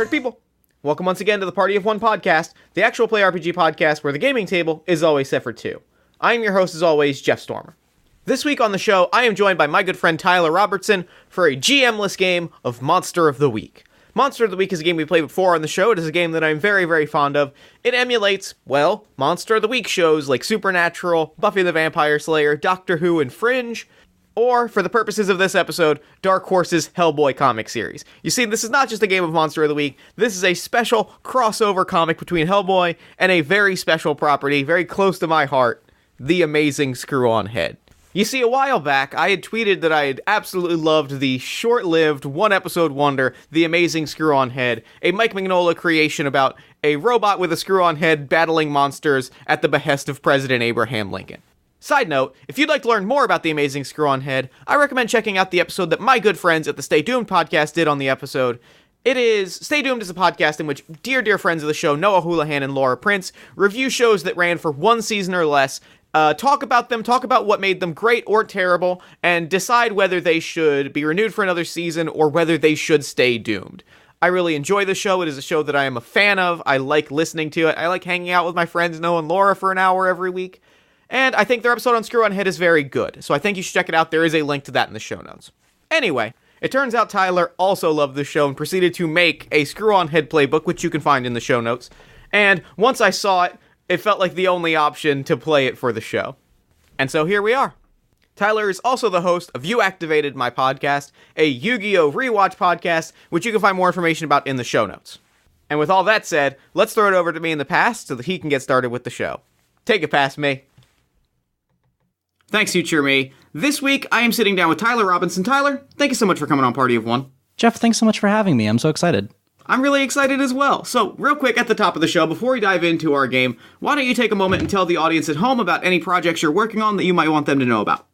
party people. Welcome once again to the Party of One podcast, the actual play RPG podcast where the gaming table is always set for two. I am your host as always, Jeff Stormer. This week on the show, I am joined by my good friend Tyler Robertson for a GM-less game of Monster of the Week. Monster of the Week is a game we played before on the show. It is a game that I'm very, very fond of. It emulates, well, Monster of the Week shows like Supernatural, Buffy the Vampire Slayer, Doctor Who, and Fringe, or, for the purposes of this episode, Dark Horse's HELLBOY comic series. You see, this is not just a game of Monster of the Week, this is a special crossover comic between HELLBOY and a very special property, very close to my heart, The Amazing Screw-On Head. You see, a while back, I had tweeted that I had absolutely loved the short-lived, one-episode wonder, The Amazing Screw-On Head, a Mike Mignola creation about a robot with a screw-on head battling monsters at the behest of President Abraham Lincoln. Side note, if you'd like to learn more about The Amazing Screw-On Head, I recommend checking out the episode that my good friends at the Stay Doomed podcast did on the episode. Stay Doomed is a podcast in which dear friends of the show, Noah Houlihan and Laura Prince, review shows that ran for one season or less, talk about them, talk about what made them great or terrible, and decide whether they should be renewed for another season or whether they should stay doomed. I really enjoy the show. It is a show that I am a fan of. I like listening to it. I like hanging out with my friends Noah and Laura for an hour every week. And I think their episode on Screw-On Head is very good, so I think you should check it out. There is a link to that in the show notes. Anyway, it turns out Tyler also loved the show and proceeded to make a Screw-On Head playbook, which you can find in the show notes. And once I saw it, it felt like the only option to play it for the show. And so here we are. Tyler is also the host of You Activated My Podcast, a Yu-Gi-Oh! Rewatch podcast, which you can find more information about in the show notes. And with all that said, let's throw it over to me in the past so that he can get started with the show. Take it past me. Thanks, future me. This week, I am sitting down with Tyler Robinson. Tyler, thank you so much for coming on Party of One. Jeff, thanks so much for having me. I'm so excited. I'm really excited as well. So, real quick at the top of the show, before we dive into our game, why don't you take a moment and tell the audience at home about any projects you're working on that you might want them to know about?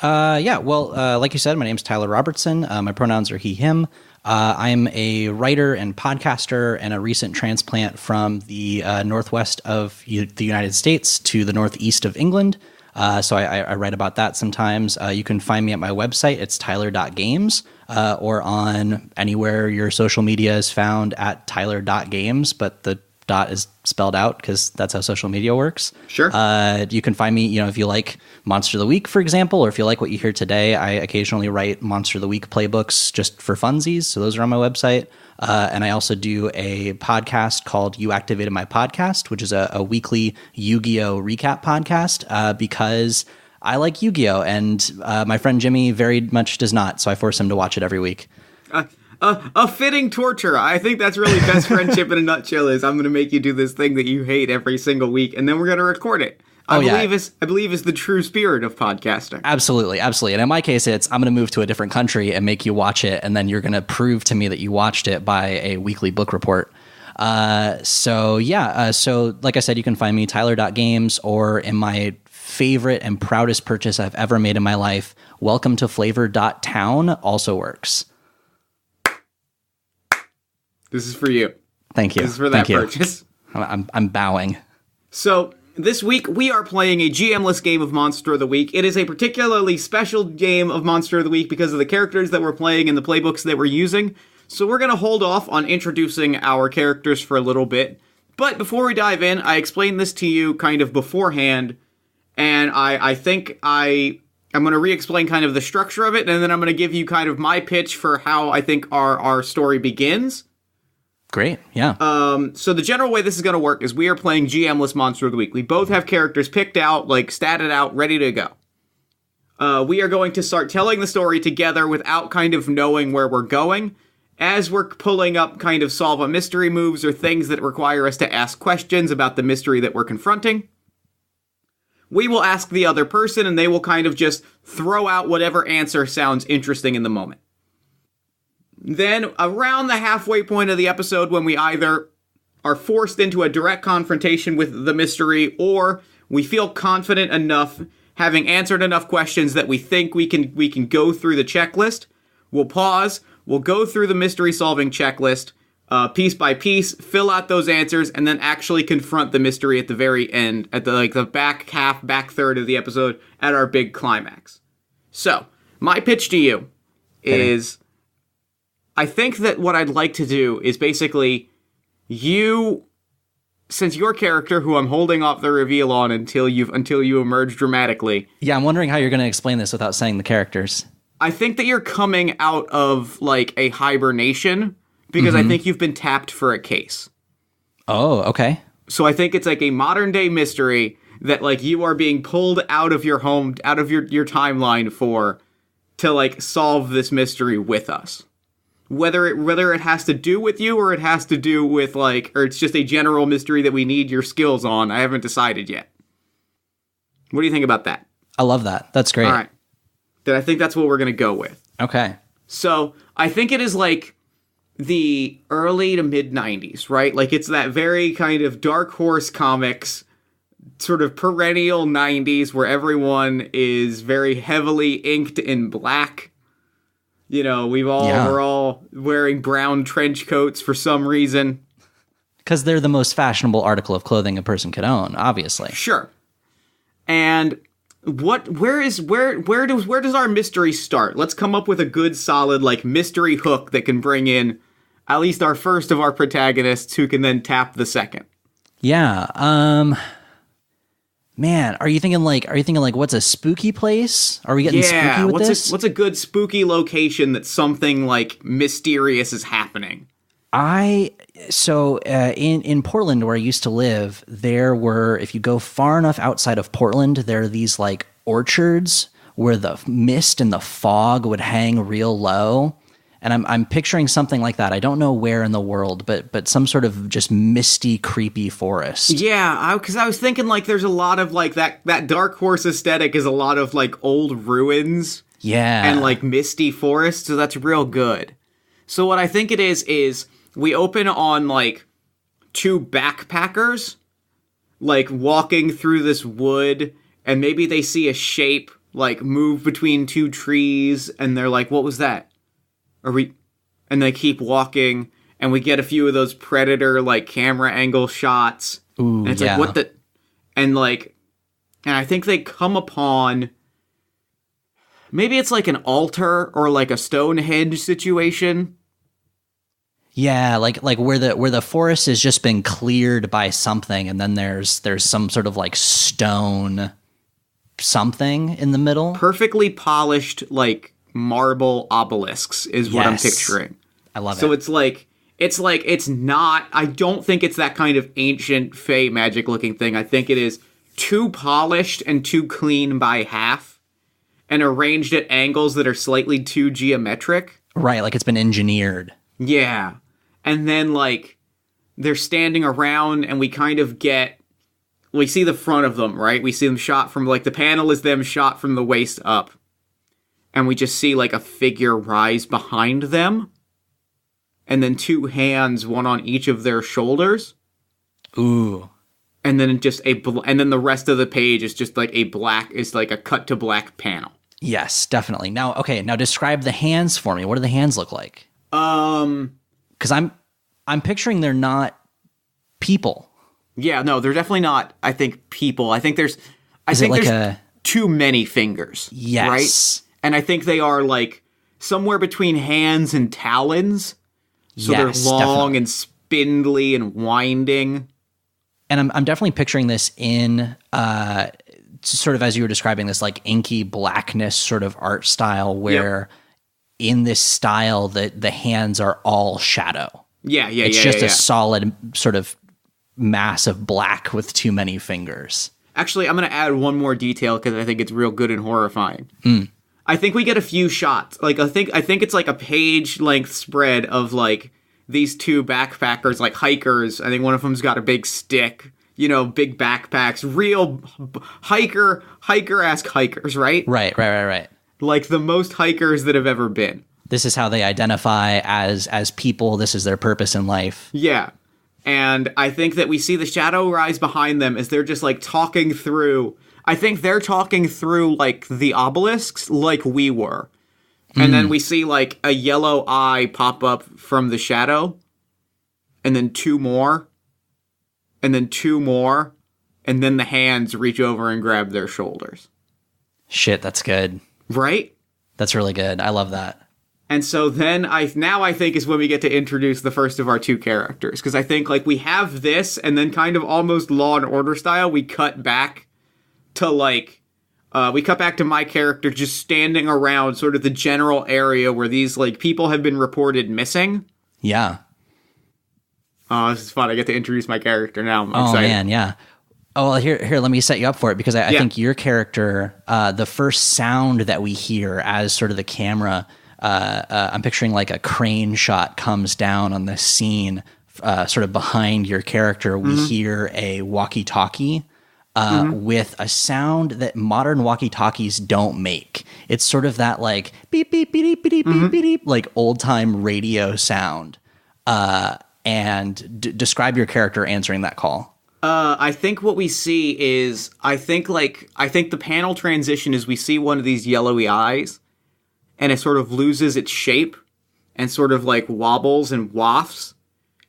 Like you said, my name's Tyler Robertson. My pronouns are he, him. I'm a writer and podcaster and a recent transplant from the northwest of the United States to the northeast of England. So I write about that sometimes. You can find me at my website. It's tyler.games, or on anywhere your social media is found at tyler.games, but the dot is spelled out because that's how social media works. Sure. You can find me, if you like Monster of the Week, for example, or if you like what you hear today, I occasionally write Monster of the Week playbooks just for funsies. So those are on my website. And I also do a podcast called You Activated My Podcast, which is a weekly Yu-Gi-Oh! Recap podcast, because I like Yu-Gi-Oh! And my friend Jimmy very much does not, so I force him to watch it every week. A fitting torture. I think that's really best friendship in a nutshell is I'm going to make you do this thing that you hate every single week, and then we're going to record it. I believe is the true spirit of podcasting. Absolutely. And in my case, it's I'm going to move to a different country and make you watch it, and then you're going to prove to me that you watched it by a weekly book report. So like I said, you can find me tyler.games, or in my favorite and proudest purchase I've ever made in my life, welcome to flavor.town also works. This is for you. Thank you. This is for that purchase. I'm bowing. So, this week, we are playing a GM-less game of Monster of the Week. It is a particularly special game of Monster of the Week because of the characters that we're playing and the playbooks that we're using. So we're going to hold off on introducing our characters for a little bit. But before we dive in, I explained this to you kind of beforehand, and I think I'm going to re-explain kind of the structure of it, and then I'm going to give you kind of my pitch for how I think our story begins. Great, yeah. So the general way this is going to work is we are playing GM-less Monster of the Week. We both have characters picked out, statted out, ready to go. We are going to start telling the story together without kind of knowing where we're going. As we're pulling up kind of solve a mystery moves or things that require us to ask questions about the mystery that we're confronting, we will ask the other person and they will kind of just throw out whatever answer sounds interesting in the moment. Then, around the halfway point of the episode, when we either are forced into a direct confrontation with the mystery, or we feel confident enough, having answered enough questions that we think we can go through the checklist, we'll pause, we'll go through the mystery-solving checklist, piece by piece, fill out those answers, and then actually confront the mystery at the very end, at the back third of the episode, at our big climax. So, my pitch to you is... I think that what I'd like to do is basically since your character, who I'm holding off the reveal on until you emerge dramatically. Yeah, I'm wondering how you're going to explain this without saying the characters. I think that you're coming out of, like, a hibernation, because I think you've been tapped for a case. Oh, okay. So I think it's like a modern-day mystery that, like, you are being pulled out of your home, out of your timeline to, like, solve this mystery with us. Whether it has to do with you or it has to do with, like, or it's just a general mystery that we need your skills on, I haven't decided yet. What do you think about that? I love that. That's great. All right. Then I think that's what we're going to go with. Okay. So I think it is, like, the early to mid-90s, right? Like, it's that very kind of Dark Horse Comics sort of perennial 90s where everyone is very heavily inked in black. You know, we're all wearing brown trench coats for some reason. Because they're the most fashionable article of clothing a person could own, obviously. Sure. And where does our mystery start? Let's come up with a good, solid, like, mystery hook that can bring in at least our first of our protagonists, who can then tap the second. Yeah. Man, are you thinking like what's a spooky place? Are we getting spooky with this? What's a good spooky location that something, like, mysterious is happening? In Portland, where I used to live, there were, if you go far enough outside of Portland, there are these, like, orchards where the mist and the fog would hang real low. And I'm picturing something like that. I don't know where in the world, but some sort of just misty, creepy forest. Yeah, because I was thinking, like, there's a lot of, like, that Dark Horse aesthetic is a lot of, like, old ruins. Yeah. And, like, misty forest, so that's real good. So what I think it is we open on, like, two backpackers, like, walking through this wood, and maybe they see a shape, like, move between two trees, and they're like, what was that? And they keep walking, and we get a few of those Predator, like, camera angle shots. Ooh, and it's yeah. like, what the... And, like... And I think they come upon... Maybe it's like an altar or, like, a Stonehenge situation. Yeah, like where the forest has just been cleared by something, and then there's some sort of, like, stone something in the middle. Perfectly polished, like, marble obelisks is what I'm picturing. I love it. So it's not, I don't think it's that kind of ancient fey magic looking thing. I think it is too polished and too clean by half and arranged at angles that are slightly too geometric. Right, like it's been engineered. Yeah. And then, like, they're standing around and we see the front of them, right? We see them shot from, like, the panel is them shot from the waist up. And we just see, like, a figure rise behind them. And then two hands, one on each of their shoulders. Ooh. And then and then the rest of the page is just, like, a cut to black panel. Yes, definitely. Now describe the hands for me. What do the hands look like? Because I'm picturing they're not people. Yeah, no, they're definitely not, I think, people. I think there's too many fingers. Yes. Right? And I think they are, like, somewhere between hands and talons. So they're long definitely. and spindly and winding. And I'm definitely picturing this in sort of as you were describing this, like, inky blackness sort of art style where in this style the hands are all shadow. It's just a solid sort of mass of black with too many fingers. Actually, I'm going to add one more detail because I think it's real good and horrifying. I think we get a few shots. Like, I think it's like a page-length spread of, like, these two backpackers, like hikers. I think one of them's got a big stick, you know, big backpacks, real hiker-esque hikers, right? Right. Like the most hikers that have ever been. This is how they identify as people. This is their purpose in life. Yeah. And I think that we see the shadow rise behind them as they're just, like, talking through... I think they're talking through, like, the obelisks like we were. And then we see, like, a yellow eye pop up from the shadow. And then two more. And then two more. And then the hands reach over and grab their shoulders. Shit, that's good. Right? That's really good. I love that. And so then I think is when we get to introduce the first of our two characters. Because I think, like, we have this, and then kind of almost Law and Order style, we cut back to, like, my character just standing around sort of the general area where these, like, people have been reported missing. Yeah. Oh, this is fun. I get to introduce my character now. I'm excited. Oh, man, yeah. Oh, well, here, let me set you up for it, because I think your character, the first sound that we hear as sort of the camera, I'm picturing like a crane shot comes down on the scene, sort of behind your character. We hear a walkie-talkie with a sound that modern walkie-talkies don't make. It's sort of that like beep, beep, beep, beep, beep, beep, beep, like old-time radio sound. And describe your character answering that call. I think what we see is, I think the panel transition is we see one of these yellowy eyes, and it sort of loses its shape, and sort of like wobbles and wafts,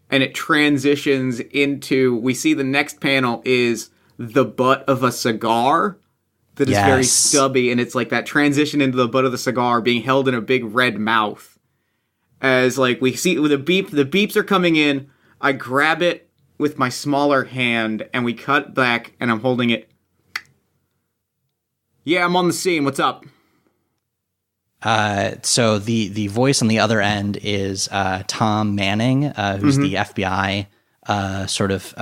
and it transitions into, we see the next panel is the butt of a cigar that is very stubby, and it's like that transition into the butt of the cigar being held in a big red mouth. As like we see the beeps are coming in, I grab it with my smaller hand, and we cut back, and I'm holding it. Yeah, I'm on the scene. What's up? So the voice on the other end is Tom Manning, who's the FBI sort of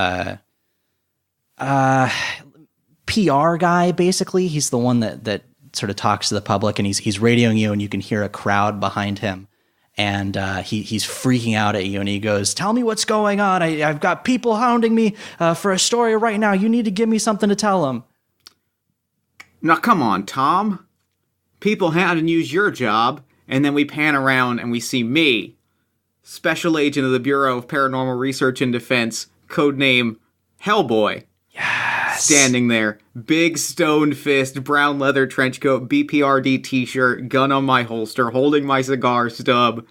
PR guy, basically. He's the one that sort of talks to the public, and he's radioing you, and you can hear a crowd behind him. And he's freaking out at you, and he goes, "Tell me what's going on. I've got people hounding me for a story right now. You need to give me something to tell them." Now, come on, Tom. People hounding you's your job. And then we pan around, and we see me, Special Agent of the Bureau of Paranormal Research and Defense, codename HELLBOY. Yes. Standing there, big stoned fist, brown leather trench coat, BPRD t-shirt, gun on my holster, holding my cigar stub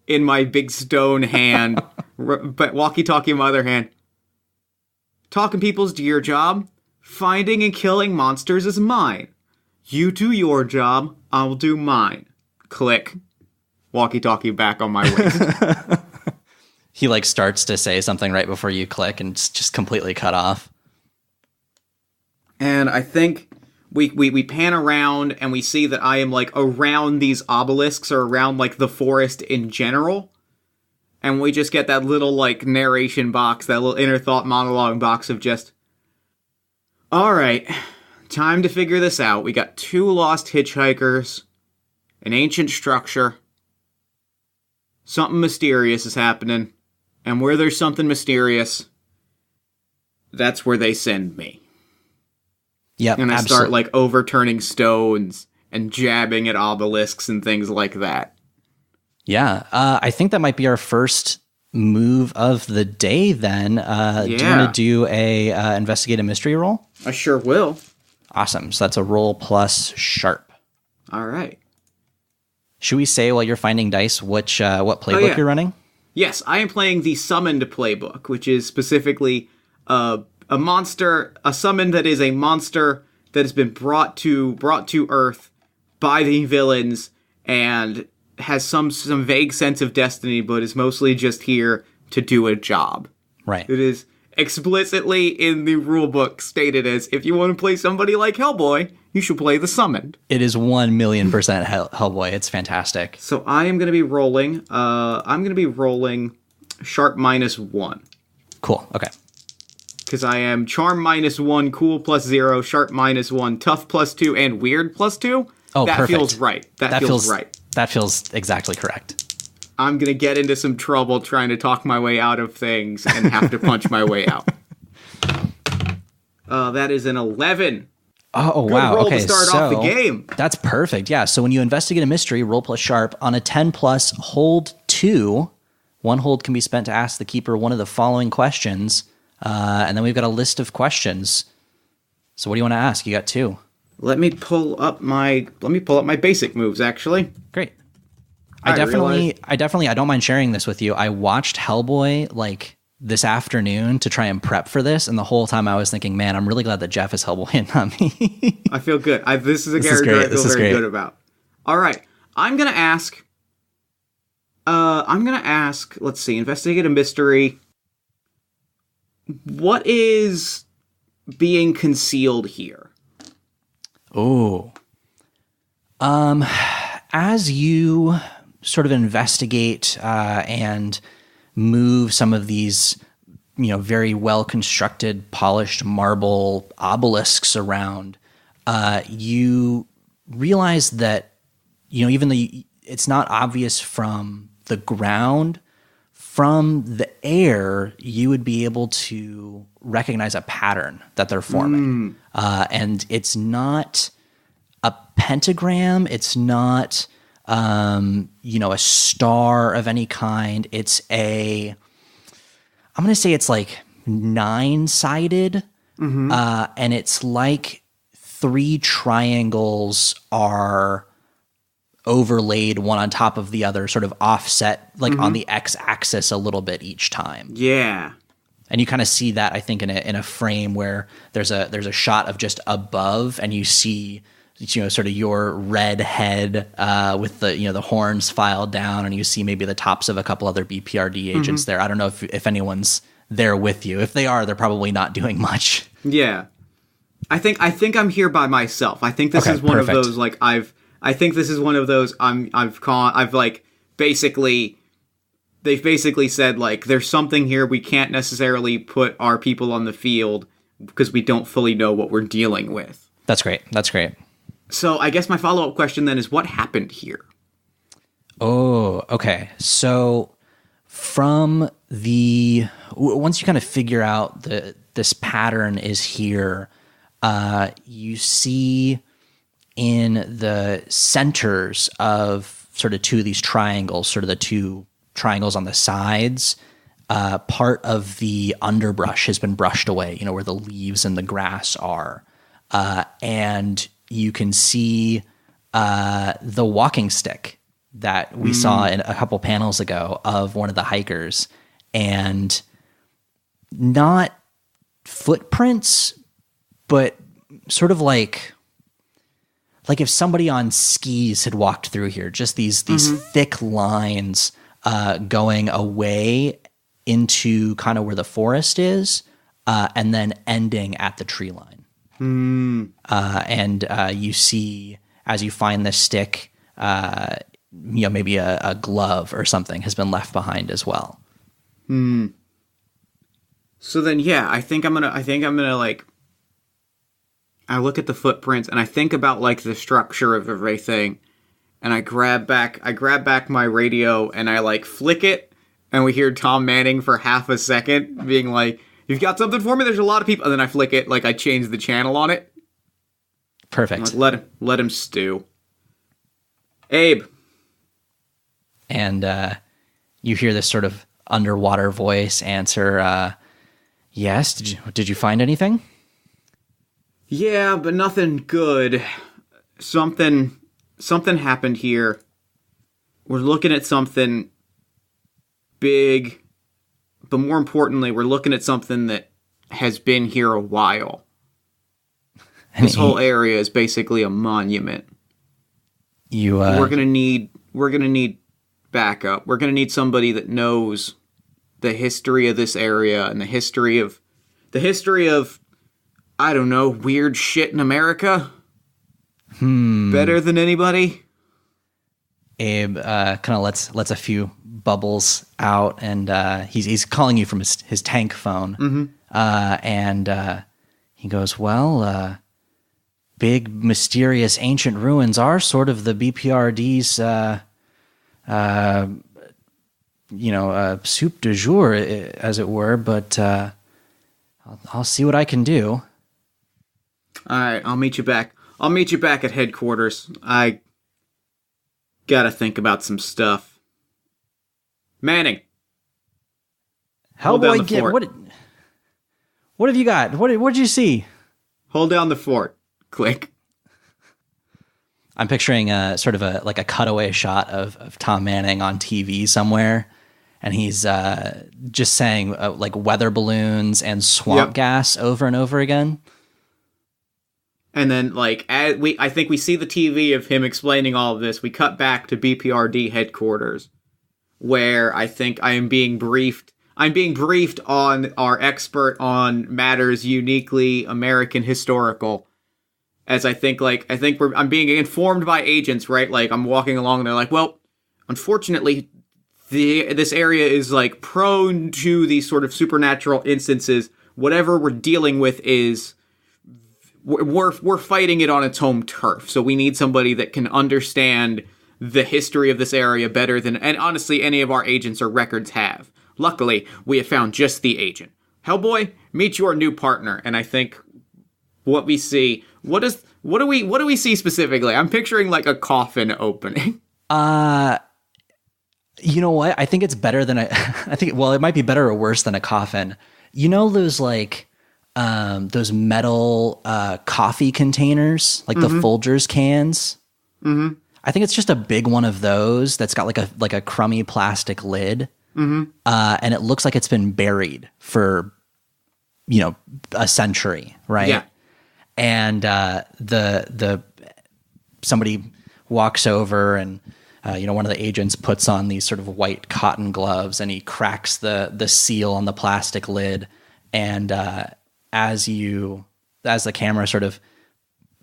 in my big stone hand, but walkie-talkie in my other hand. Talking people's to your job. Finding and killing monsters is mine. You do your job, I'll do mine. Click. Walkie-talkie back on my waist. He like starts to say something right before you click, and it's just completely cut off. And I think we pan around, and we see that I am like around these obelisks, or around like the forest in general. And we just get that little like narration box, that little inner thought monologue box of just, all right, time to figure this out. We got 2 lost hitchhikers, an ancient structure, something mysterious is happening, and where there's something mysterious, that's where they send me. Yep, and I start like overturning stones and jabbing at obelisks and things like that. Yeah, I think that might be our first move of the day then. Do you want to do a investigate a mystery roll? I sure will. Awesome. So that's a roll plus sharp. All right. Should we say while you're finding dice what playbook you're running? Yes, I am playing the Summoned playbook, which is specifically a summon that is a monster that has been brought to Earth by the villains and has some vague sense of destiny, but is mostly just here to do a job. Right. It is explicitly in the rulebook stated as, if you want to play somebody like HELLBOY, you should play the Summoned. It is 1,000,000% HELLBOY. It's fantastic. So I am going to be rolling. Sharp -1. Cool. Okay. Because I am Charm -1, Cool +0, Sharp -1, Tough +2, and Weird +2. Oh, that perfect. feels right. That feels right. That feels exactly correct. I'm going to get into some trouble trying to talk my way out of things and have to punch my way out. That is an 11. Oh, Good wow. roll Okay, to start off the game. That's perfect. Yeah, so when you investigate a mystery, roll plus sharp. On a 10+, hold 2. 1 hold can be spent to ask the keeper one of the following questions. And then we've got a list of questions. So what do you want to ask? You got 2. Let me pull up my basic moves, actually. Great. I don't mind sharing this with you. I watched HELLBOY like this afternoon to try and prep for this, and the whole time I was thinking, man, I'm really glad that Jeff is HELLBOY and not me. I feel good. This is a character I feel very good about. All right. I'm going to ask I'm gonna ask, let's see, investigate a mystery. What is being concealed here? Oh. As you sort of investigate and move some of these, very well constructed, polished marble obelisks around, you realize that, even though it's not obvious from the ground, from the air, you would be able to recognize a pattern that they're forming. And it's not a pentagram. It's not, a star of any kind. I'm going to say it's like 9-sided. And it's like 3 triangles are overlaid one on top of the other, sort of offset, like on the x-axis a little bit each time. Yeah. And you kind of see that, I think, in a frame where there's a shot of just above, and you see, sort of your red head with the horns filed down, and you see maybe the tops of a couple other BPRD agents there. I don't know if anyone's there with you. If they are, they're probably not doing much. Yeah. I think I'm here by myself. I think this is one perfect. of those, like, I think this is one of those they've basically said, like, there's something here, we can't necessarily put our people on the field because we don't fully know what we're dealing with. That's great. So I guess my follow-up question then is, what happened here? Oh, okay. So once you kind of figure out this pattern is here, you see in the centers of sort of 2 of these triangles, sort of the 2 triangles on the sides, part of the underbrush has been brushed away, where the leaves and the grass are. And you can see the walking stick that we saw in a couple panels ago of one of the hikers, and not footprints, but sort of like if somebody on skis had walked through here, just these thick lines going away into kind of where the forest is, and then ending at the tree line. And you see, as you find this stick, maybe a glove or something has been left behind as well. So then, yeah, I think I'm gonna like, I look at the footprints and I think about, like, the structure of everything, and I grab back my radio and I, like, flick it, and we hear Tom Manning for half a second being like, "You've got something for me? There's a lot of people." And then I flick it, like, I change the channel on it. Perfect. Like, let him stew. Abe. And you hear this sort of underwater voice answer, "Yes, did you find anything?" "Yeah, but nothing good. Something happened here. We're looking at something big, but more importantly, we're looking at something that has been here a while. This whole area is basically a monument. We're gonna need backup. We're gonna need somebody that knows the history of this area and the history of I don't know, weird shit in America. Better than anybody." Abe kind of lets a few bubbles out, and he's calling you from his tank phone. And he goes, "Well, big, mysterious, ancient ruins are sort of the BPRD's, soup du jour, as it were. But I'll see what I can do." All right, I'll meet you back at headquarters. I gotta think about some stuff. Manning. HELLBOY, what have you got? What did you see? Hold down the fort. Click. I'm picturing sort of a cutaway shot of Tom Manning on TV somewhere, and he's just saying like weather balloons and swamp gas over and over again. And then, like, I think we see the TV of him explaining all of this. We cut back to BPRD headquarters, where I think I am being briefed. I'm being briefed on our expert on matters uniquely American historical. As I'm being informed by agents, right? Like, I'm walking along and they're like, well, unfortunately, this area is, like, prone to these sort of supernatural instances. Whatever we're dealing with is, we're fighting it on its home turf. So we need somebody that can understand the history of this area better than, and honestly, any of our agents or records have. Luckily, we have found just the agent. Hellboy, meet your new partner. And I think what we see, what do we see specifically? I'm picturing like a coffin opening. You know what? I think it's better than it might be better or worse than a coffin. You know those like those metal coffee containers, like the Folgers cans? Mm-hmm. I think it's just a big one of those that's got like a crummy plastic lid. Mm-hmm. And it looks like it's been buried for, a century, right? Yeah. And somebody walks over and one of the agents puts on these sort of white cotton gloves and he cracks the seal on the plastic lid. And as the camera sort of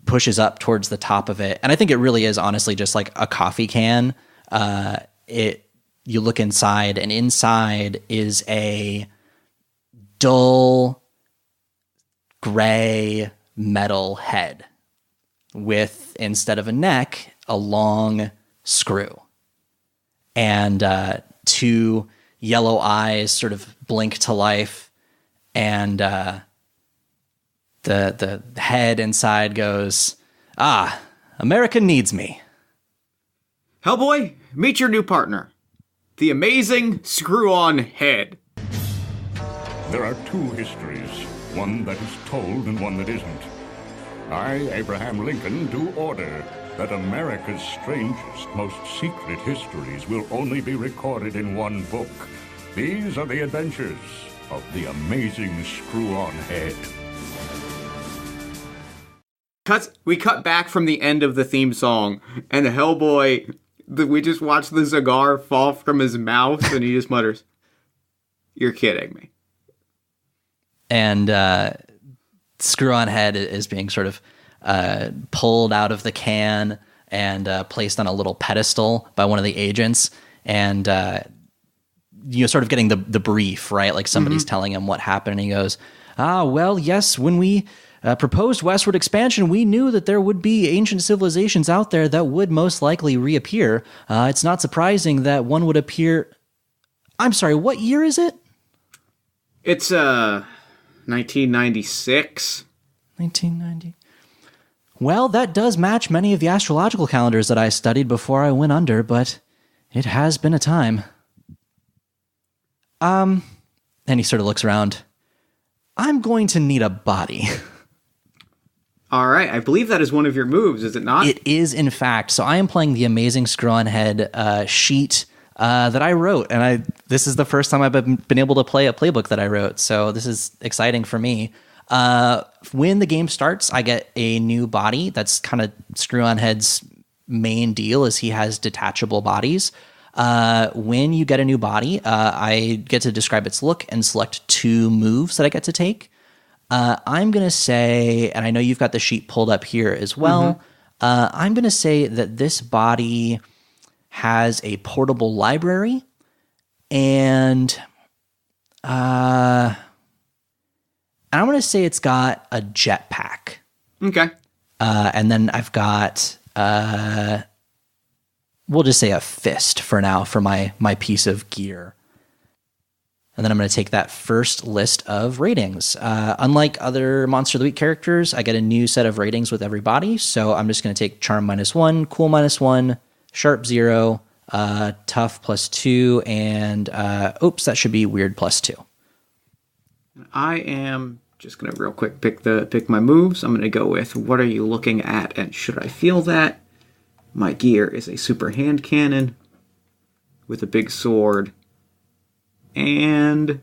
pushes up towards the top of it, and I think it really is honestly just like a coffee can, you look inside, and inside is a dull gray metal head with, instead of a neck, a long screw. And two yellow eyes sort of blink to life, and the head inside goes, America needs me. Hellboy, meet your new partner. The amazing screw-on head. There are two histories, one that is told and one that isn't. I, Abraham Lincoln, do order that America's strangest, most secret histories will only be recorded in one book. These are the adventures of the amazing screw-on head. We cut back from the end of the theme song, and Hellboy... we just watched the cigar fall from his mouth, and he just mutters, "You're kidding me." And Screw-On Head is being sort of pulled out of the can and placed on a little pedestal by one of the agents. And you're sort of getting the brief, right? Like somebody's telling him what happened, and he goes, well, yes, when we... proposed westward expansion, we knew that there would be ancient civilizations out there that would most likely reappear. It's not surprising that one would appear... I'm sorry, what year is it? It's 1996. 1990. Well, that does match many of the astrological calendars that I studied before I went under, but it has been a time. And he sort of looks around. I'm going to need a body. All right, I believe that is one of your moves, is it not? It is, in fact. So I am playing the amazing Screw-On Head sheet that I wrote, and this is the first time I've been able to play a playbook that I wrote, so this is exciting for me. When the game starts, I get a new body. That's kind of Screw-On Head's main deal, is he has detachable bodies. When you get a new body, I get to describe its look and select 2 moves that I get to take. I'm going to say, and I know you've got the sheet pulled up here as well, I'm going to say that this body has a portable library, and I'm going to say it's got a jetpack. Okay. And then I've got, we'll just say a fist for now for my piece of gear. And then I'm going to take that first list of ratings. Unlike other Monster of the Week characters, I get a new set of ratings with every body. So I'm just going to take Charm -1, Cool -1, Sharp 0, Tough +2, and that should be Weird +2. I am just going to real quick pick my moves. I'm going to go with what are you looking at and should I feel that? My gear is a super hand cannon with a big sword. And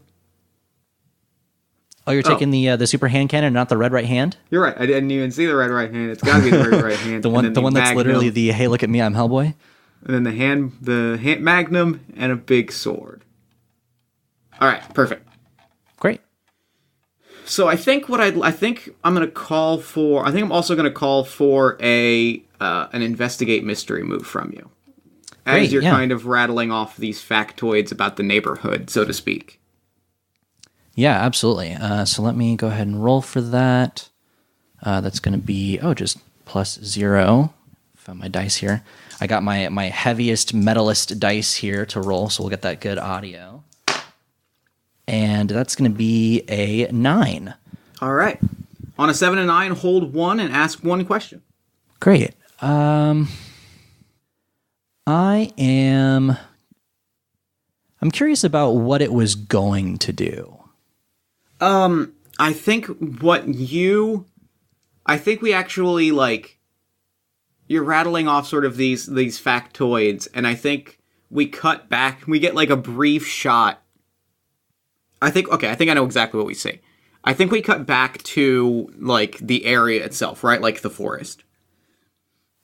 you're taking the super hand cannon, not the red right hand? You're right. I didn't even see the red right hand. It's got to be the red right hand. the one that's literally the "Hey, look at me, I'm Hellboy." and then the hand magnum, and a big sword. All right, perfect. Great. So I think I'm also gonna call for an investigate mystery move from you, as you're kind of rattling off these factoids about the neighborhood, so to speak. Yeah, absolutely. So let me go ahead and roll for that. That's going to be just +0. Found my dice here. I got my heaviest metalist dice here to roll, so we'll get that good audio. And that's going to be a 9. All right. On a 7 and 9, hold 1 and ask 1 question. Great. I'm curious about what it was going to do. I think we actually, like, you're rattling off sort of these factoids, and I think we cut back, we get, like, a brief shot. I think I know exactly what we see. I think we cut back to, like, the area itself, right? Like, the forest.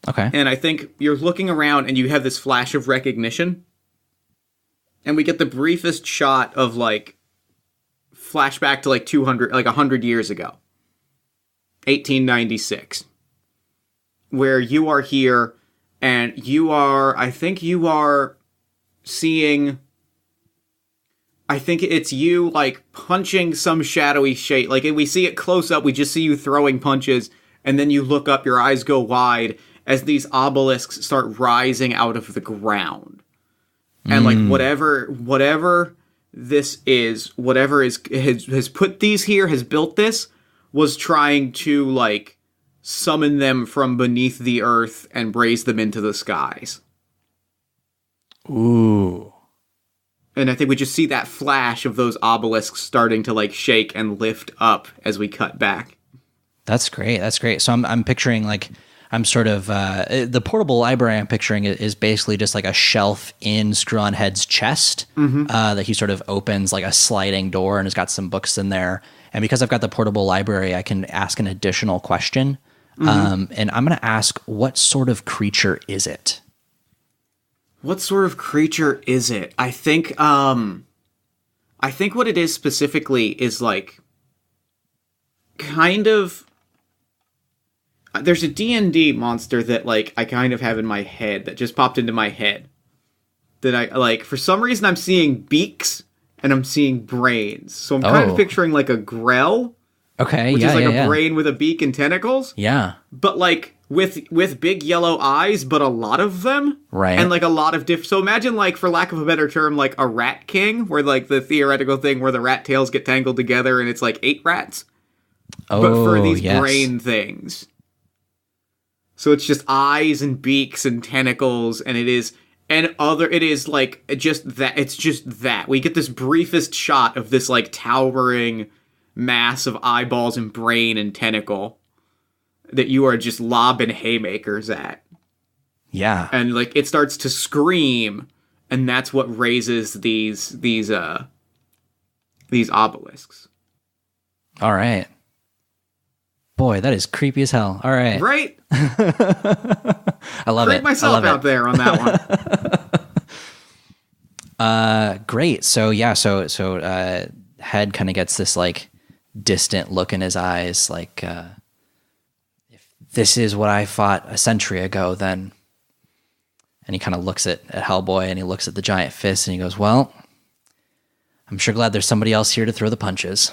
Okay. And I think you're looking around, and you have this flash of recognition, and we get the briefest shot of, like, flashback to, like, 100 years ago. 1896. Where you are here, and I think it's you, like, punching some shadowy shape. Like, we see it close up, we just see you throwing punches, and then you look up, your eyes go wide, as these obelisks start rising out of the ground. And, like, whatever this is, has put these here, has built this, was trying to, like, summon them from beneath the earth and raise them into the skies. Ooh. And I think we just see that flash of those obelisks starting to, like, shake and lift up as we cut back. That's great. So I'm picturing, like, I'm sort of the portable library I'm picturing is basically just like a shelf in Screw-on-Head's chest that he sort of opens, like a sliding door, and has got some books in there. And because I've got the portable library, I can ask an additional question. And I'm going to ask, what sort of creature is it? What sort of creature is it? I think what it is specifically is, like, kind of... There's a D&D monster that, like, I kind of have in my head, that just popped into my head. That I, like, for some reason I'm seeing beaks, and I'm seeing brains. So I'm kind of picturing, like, a grell. Okay, which is like a brain with a beak and tentacles. Yeah. But, like, with big yellow eyes, but a lot of them. Right. And, like, a lot of So imagine, like, for lack of a better term, like a rat king, where, like, the theoretical thing where the rat tails get tangled together and it's, like, 8 rats. Oh, but for these brain things. So it's just eyes and beaks and tentacles, and it is like just that. It's just that. We get this briefest shot of this, like, towering mass of eyeballs and brain and tentacle that you are just lobbing haymakers at. Yeah. And, like, it starts to scream, and that's what raises these obelisks. All right. Boy, that is creepy as hell. All right. Right? I love Freak it. myself out there on that one. Great. So Head kind of gets this, like, distant look in his eyes, like, if this is what I fought a century ago, then... And he kind of looks at Hellboy, and he looks at the giant fist, and he goes, well, I'm sure glad there's somebody else here to throw the punches.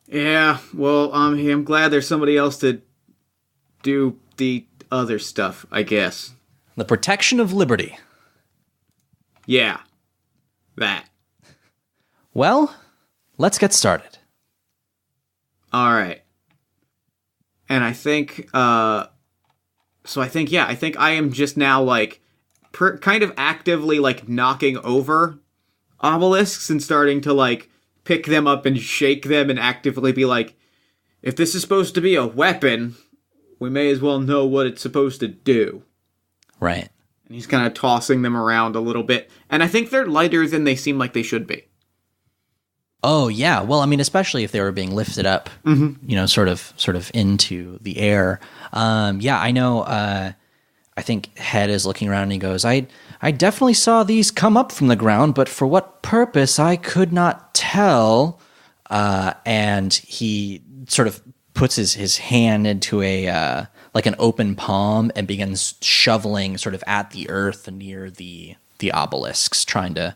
Yeah, well, I'm glad there's somebody else to do the other stuff, I guess. The protection of liberty. Yeah, that. Well, let's get started. All right. And I think, I think I am just now, like, kind of actively, like, knocking over obelisks and starting to, like, pick them up and shake them and actively be like, if this is supposed to be a weapon, we may as well know what it's supposed to do. Right. And he's kind of tossing them around a little bit. And I think they're lighter than they seem like they should be. Oh, yeah. Well, I mean, especially if they were being lifted up, you know, sort of into the air. Yeah, I know. I think Head is looking around and he goes, I definitely saw these come up from the ground, but for what purpose I could not tell. And he sort of puts his hand into a like an open palm and begins shoveling sort of at the earth near the obelisks, trying to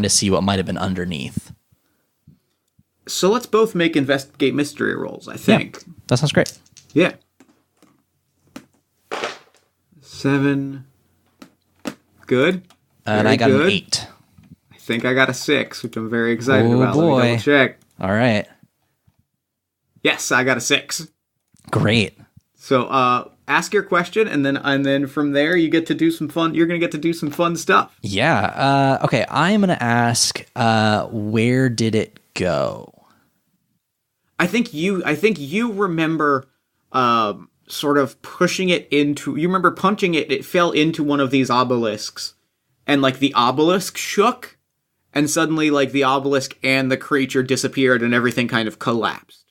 see what might have been underneath. So let's both make investigate mystery rolls, I think. Yeah, that sounds great. Yeah. 7. Good. And Very I got good. an 8. I think I got a 6, which I'm very excited Oh, about. boy. Let me double check. All right. Yes, I got a 6. Great. So ask your question, and then from there you get to do some fun. You're gonna get to do some fun stuff. Yeah. Okay. I'm gonna ask. Where did it go? I think you remember sort of pushing it into. You remember punching it. It fell into one of these obelisks, and like the obelisk shook, and suddenly like the obelisk and the creature disappeared, and everything kind of collapsed.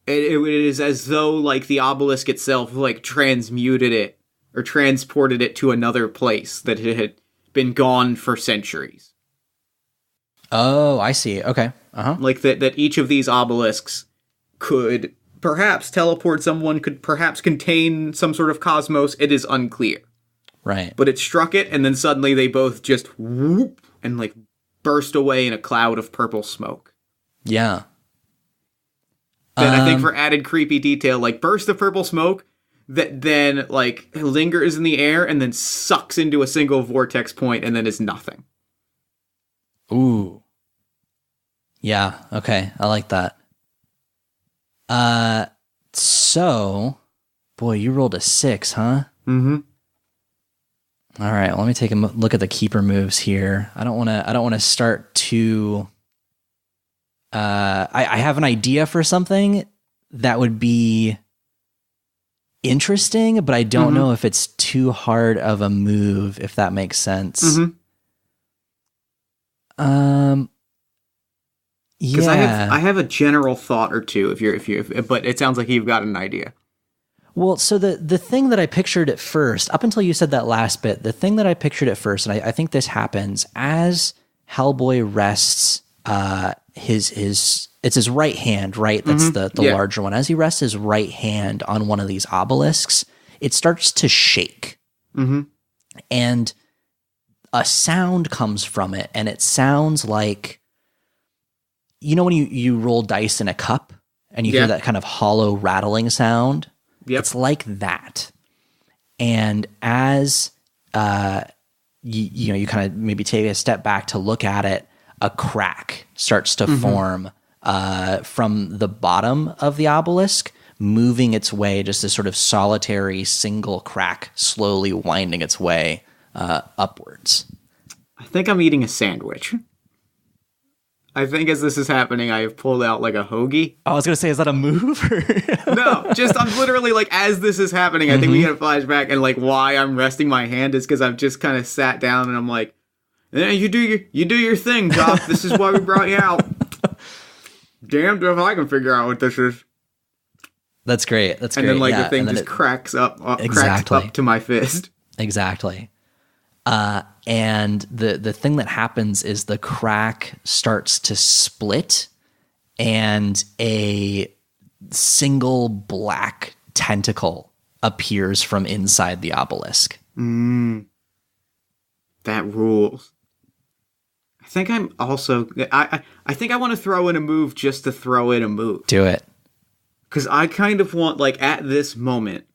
It is as though like the obelisk itself like transmuted it or transported it to another place that it had been gone for centuries. Oh, I see. Okay. Like that each of these obelisks could perhaps teleport someone, could perhaps contain some sort of cosmos. It is unclear. Right. But it struck it, and then suddenly they both just whoop and like burst away in a cloud of purple smoke. Yeah. Then I think for added creepy detail, like burst of purple smoke that then like lingers in the air and then sucks into a single vortex point and then is nothing. Ooh. Yeah. Okay. I like that. So, boy, you rolled a 6, huh? Mm-hmm. All right. Well, let me take a look at the keeper moves here. I don't want to start too. I have an idea for something that would be interesting, but I don't know if it's too hard of a move, if that makes sense. Yeah. Because I have a general thought or two but it sounds like you've got an idea. Well, so the thing that I pictured at first, up until you said that last bit, the thing that I pictured at first, and I think this happens as Hellboy rests it's his right hand, right? That's the larger one. As he rests his right hand on one of these obelisks, it starts to shake. And a sound comes from it, and it sounds like, you know when you roll dice in a cup and you hear that kind of hollow rattling sound? Yep. It's like that. And as you kind of maybe take a step back to look at it, a crack starts to form from the bottom of the obelisk, moving its way, just this sort of solitary single crack, slowly winding its way upwards. I think I'm eating a sandwich. I think as this is happening, I have pulled out like a hoagie. I was going to say, is that a move? No, just I'm literally like, as this is happening, I think we get a flashback, and like why I'm resting my hand is because I've just kind of sat down and I'm like, yeah, you do your thing, Doc. This is why we brought you out. Damned if I can figure out what this is. That's great. That's and great. And then like yeah. the thing just cracks up to my fist. Exactly. And the thing that happens is the crack starts to split, and a single black tentacle appears from inside the obelisk. That rules. I think I'm also... I think I want to throw in a move just to throw in a move. Do it. Because I kind of want, like, at this moment...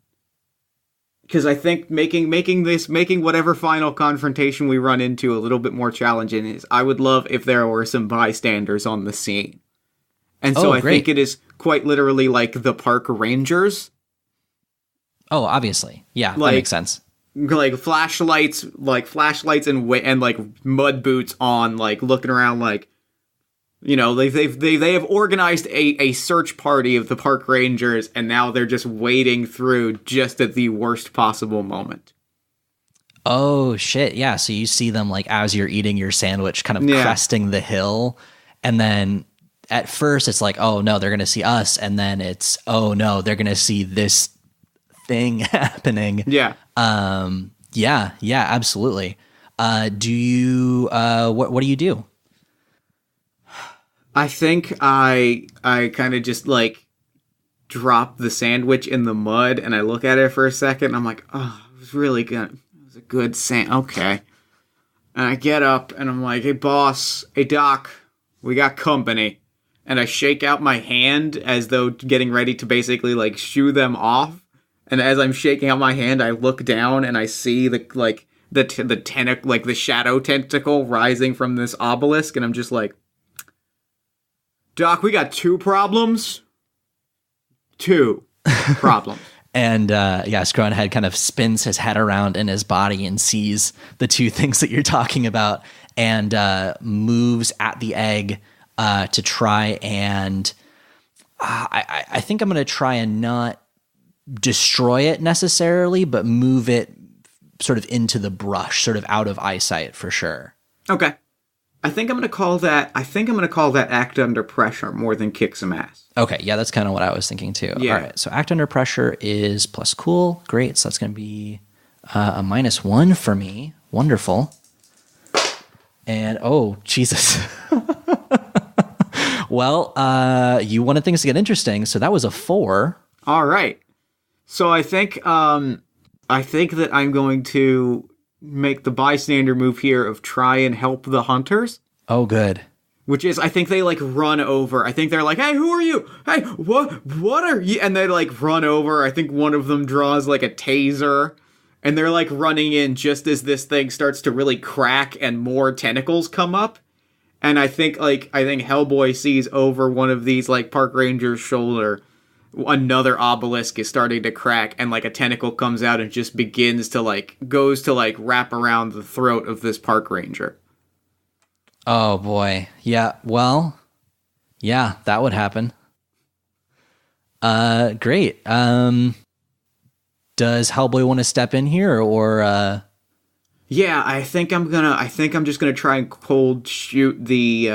Because I think making whatever final confrontation we run into a little bit more challenging is... I would love if there were some bystanders on the scene. And so I think it is quite literally like the park rangers. Oh, obviously. Yeah, like, that makes sense. Like flashlights and like mud boots on, like looking around, like, you know, they have organized a search party of the park rangers, and now they're just wading through just at the worst possible moment. Oh shit! Yeah, so you see them like as you're eating your sandwich, kind of cresting the hill, and then at first it's like, oh no, they're gonna see us, and then it's, oh no, they're gonna see this thing happening. Yeah. Yeah, absolutely. What do you do? I think I kind of just like drop the sandwich in the mud and I look at it for a second and I'm like, oh, it was really good. It was a good okay. And I get up and I'm like, hey boss, hey doc, we got company. And I shake out my hand as though getting ready to basically like shoo them off. And as I'm shaking out my hand, I look down and I see the shadow tentacle rising from this obelisk, and I'm just like, Doc, we got two problems. And Scrowan Head kind of spins his head around in his body and sees the two things that you're talking about, and moves at the egg to try and I think I'm going to try and not destroy it necessarily, but move it sort of into the brush, sort of out of eyesight for sure. Okay. I think I'm going to call that act under pressure more than kick some ass. Okay, yeah, that's kind of what I was thinking too. Yeah. All right, so act under pressure is plus cool. Great, so that's going to be a -1 for me. Wonderful. And, oh, Jesus. Well, you wanted things to get interesting, so that was a 4. All right. So I think that I'm going to make the bystander move here of try and help the hunters. Oh, good. Which is, I think they like run over. I think they're like, hey, who are you? Hey, what are you? And they like run over. I think one of them draws like a taser. And they're like running in just as this thing starts to really crack and more tentacles come up. And I think HELLBOY sees over one of these like park ranger's shoulder, another obelisk is starting to crack, and like a tentacle comes out and just begins to goes to wrap around the throat of this park ranger. Oh boy. Yeah, well, yeah, that would happen. Great. Does HELLBOY want to step in here, or Yeah, I think I'm just gonna try and cold shoot the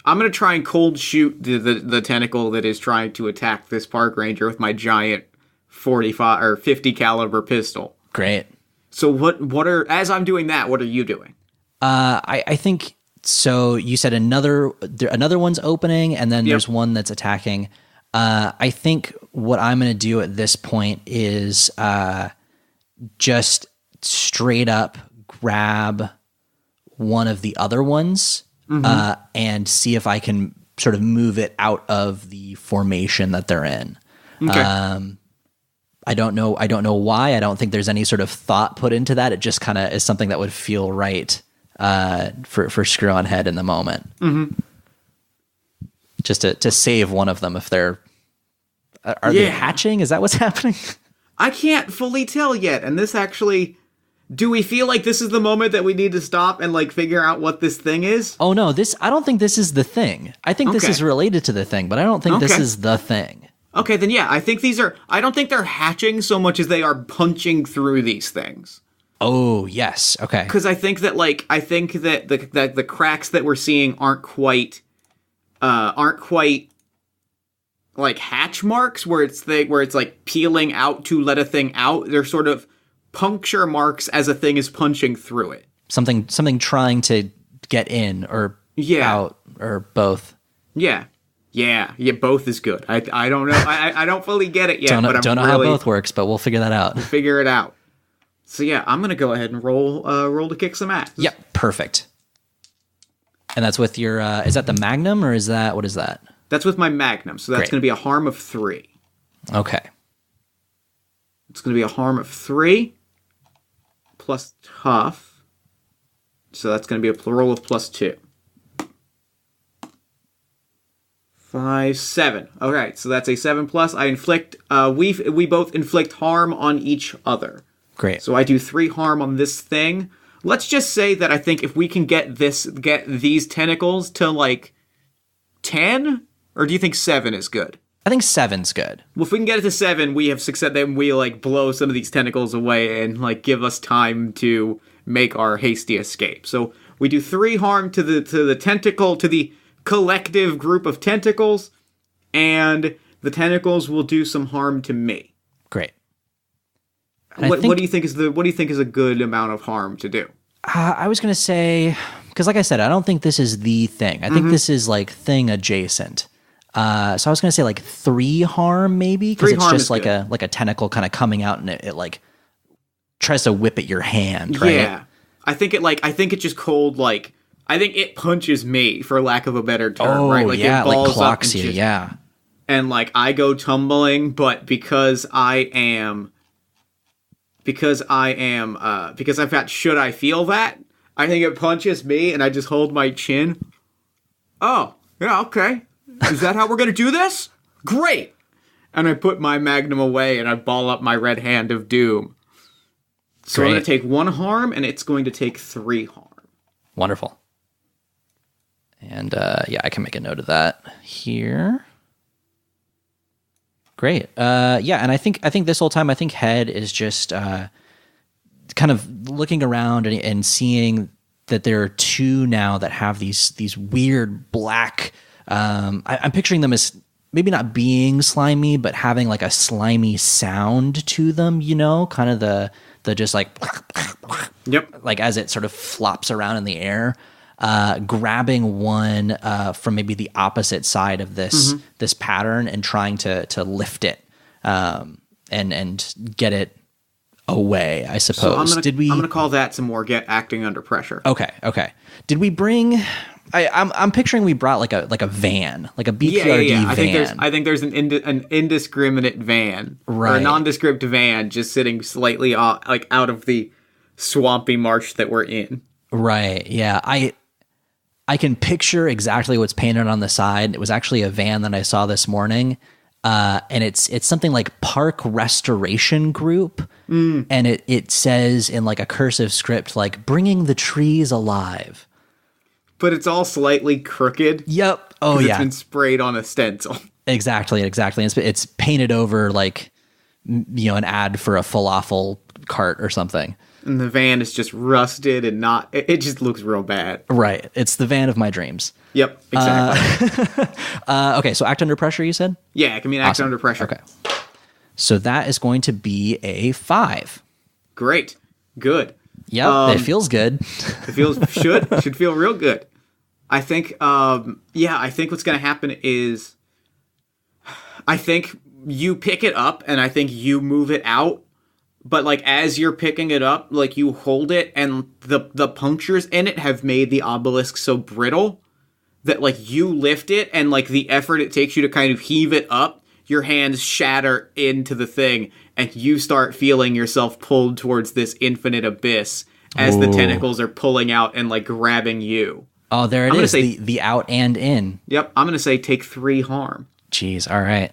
the tentacle that is trying to attack this park ranger with my giant 45 or 50 caliber pistol. Great. So as I'm doing that, what are you doing? I think so. You said another one's opening, and then there's one that's attacking. I think what I'm going to do at this point is just straight up grab one of the other ones and see if I can sort of move it out of the formation that they're in. Okay. I don't know why. I don't think there's any sort of thought put into that. It just kind of is something that would feel right for Screw-On Head in the moment. Mm-hmm. Just to save one of them if they're... Are they hatching? Is that what's happening? I can't fully tell yet. And this actually... Do we feel like this is the moment that we need to stop and figure out what this thing is? Oh no, I don't think this is the thing. I think this is related to the thing, but I don't think this is the thing. Okay, then yeah, I think I don't think they're hatching so much as they are punching through these things. Oh, yes. Okay. Because I think that the cracks that we're seeing aren't quite like hatch marks where it's like peeling out to let a thing out. They're sort of puncture marks as a thing is punching through it. Something trying to get in or out or both. Yeah, both is good. I don't know. I don't fully get it yet. Don't know how both works, but we'll figure that out. We'll figure it out. So yeah, I'm gonna go ahead and roll to kick some ass. Yep, perfect. And that's with your is that the Magnum or what is that? That's with my Magnum, so that's gonna be a harm of 3. Okay. It's gonna be a harm of 3 plus tough. So that's gonna be a roll of plus 2. 5, 7. All right, so that's a 7 plus. I inflict. We both inflict harm on each other. Great. So I do 3 harm on this thing. Let's just say that I think if we can get these tentacles to 10, or do you think 7 is good? I think 7's good. Well, if we can get it to 7, we have success. Then we blow some of these tentacles away and give us time to make our hasty escape. So we do 3 harm to the tentacle, to the collective group of tentacles, and the tentacles will do some harm to me. Great. What do you think is a good amount of harm to do? I was going to say, because like I said, I don't think this is the thing. I think this is like thing adjacent. So I was going to say like 3 harm maybe, because it's just like a tentacle kind of coming out and it like tries to whip at your hand, right? Yeah. I think it's just cold, like, I think it punches me, for lack of a better term, right? Like, yeah, it balls like clocks up you, yeah. And, like, I go tumbling, but because I've got should I feel that, I think it punches me, and I just hold my chin. Oh, yeah, okay. Is that how we're going to do this? Great! And I put my magnum away, and I ball up my red hand of doom. So I'm going to take 1 harm, and it's going to take 3 harm. Wonderful. And yeah, I can make a note of that here. Great. Yeah, and I think this whole time, I think Head is just kind of looking around and seeing that there are 2 now that have these weird black. I'm picturing them as maybe not being slimy, but having like a slimy sound to them. You know, kind of the just like, yep, like as it sort of flops around in the air. Grabbing one from maybe the opposite side of this pattern and trying to lift it and get it away, I suppose. So I'm gonna call that some more acting under pressure. Okay. Did we bring? I'm picturing we brought like a van, like a BPRD van. I think there's an indiscriminate van, right, or a nondescript van, just sitting slightly off, like out of the swampy marsh that we're in. Right. Yeah. I can picture exactly what's painted on the side. It was actually a van that I saw this morning. And it's something like Park Restoration Group. And it says in like a cursive script, like bringing the trees alive. But it's all slightly crooked. Yep. Oh yeah. It's been sprayed on a stencil. Exactly. It's painted over like, you know, an ad for a falafel cart or something. And the van is just rusted and it just looks real bad. Right. It's the van of my dreams. Yep, exactly. Okay, so act under pressure, you said? Yeah, it can be an act under pressure. Okay. So that is going to be a 5. Great. Good. Yep, it feels good. It should feel real good. I think, I think what's going to happen is, I think you pick it up and I think you move it out. But, like, as you're picking it up, like, you hold it, and the punctures in it have made the obelisk so brittle that, like, you lift it, and, like, the effort it takes you to kind of heave it up, your hands shatter into the thing, and you start feeling yourself pulled towards this infinite abyss as the tentacles are pulling out and, like, grabbing you. Oh, there it is, the out and in. Yep, I'm going to say take 3 harm. Jeez, all right.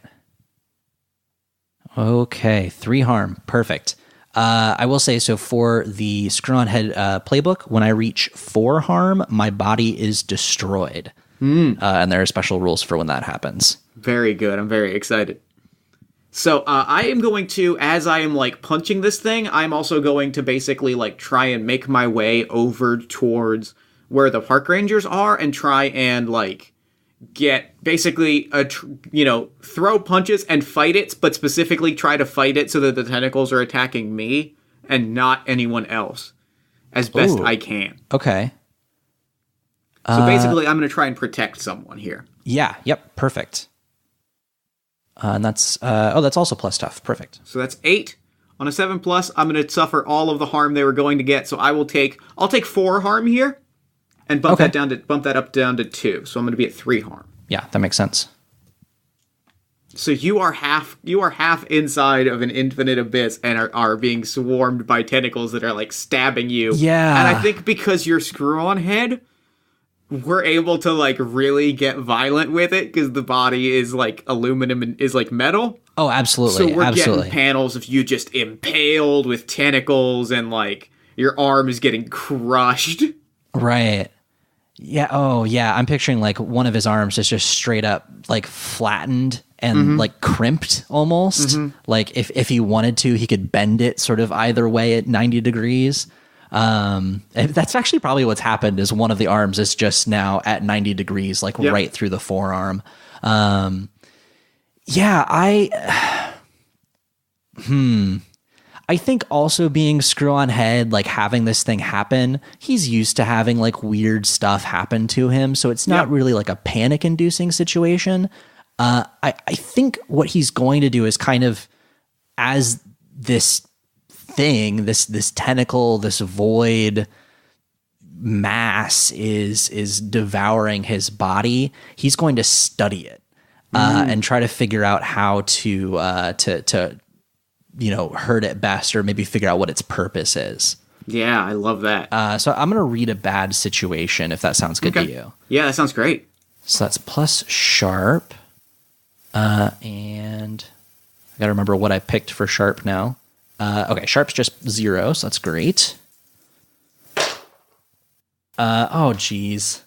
Okay, 3 harm. Perfect. I will say, so for the Screw-On Head playbook, when I reach 4 harm, my body is destroyed. And there are special rules for when that happens. Very good. I'm very excited. So I am going to, as I am, like, punching this thing, I'm also going to basically, like, try and make my way over towards where the park rangers are and try and, like, get basically throw punches and fight it, but specifically try to fight it so that the tentacles are attacking me and not anyone else as best I can. Okay. So basically, I'm going to try and protect someone here. Yeah. Yep. Perfect. And that's also plus tough. Perfect. So that's 8 on a 7+. I'm going to suffer all of the harm they were going to get. So I'll take 4 harm here. And bump that up down to 2. So I'm going to be at 3 harm. Yeah, that makes sense. So you are half inside of an infinite abyss and are being swarmed by tentacles that are, like, stabbing you. Yeah. And I think because you're Screw-On Head, we're able to, like, really get violent with it because the body is, like, aluminum and is, like, metal. Oh, absolutely. So we're getting panels of you just impaled with tentacles and, like, your arm is getting crushed. Right. Yeah. Oh, yeah. I'm picturing, like, one of his arms is just straight up, like, flattened and like crimped almost. Like if he wanted to, he could bend it sort of either way at 90 degrees. And that's actually probably what's happened, is one of the arms is just now at 90 degrees, like right through the forearm. Yeah, I think also being Screw on Head, like having this thing happen, he's used to having like weird stuff happen to him. So it's not really like a panic inducing situation. I think what he's going to do is kind of, as this thing, this tentacle, this void mass is devouring his body, he's going to study it and try to figure out how to hurt it best, or maybe figure out what its purpose is. Yeah, I love that. So I'm going to read a bad situation, if that sounds good to you. Yeah, that sounds great. So that's plus sharp. And I got to remember what I picked for sharp now. Okay, sharp's just 0, so that's great. Oh, geez.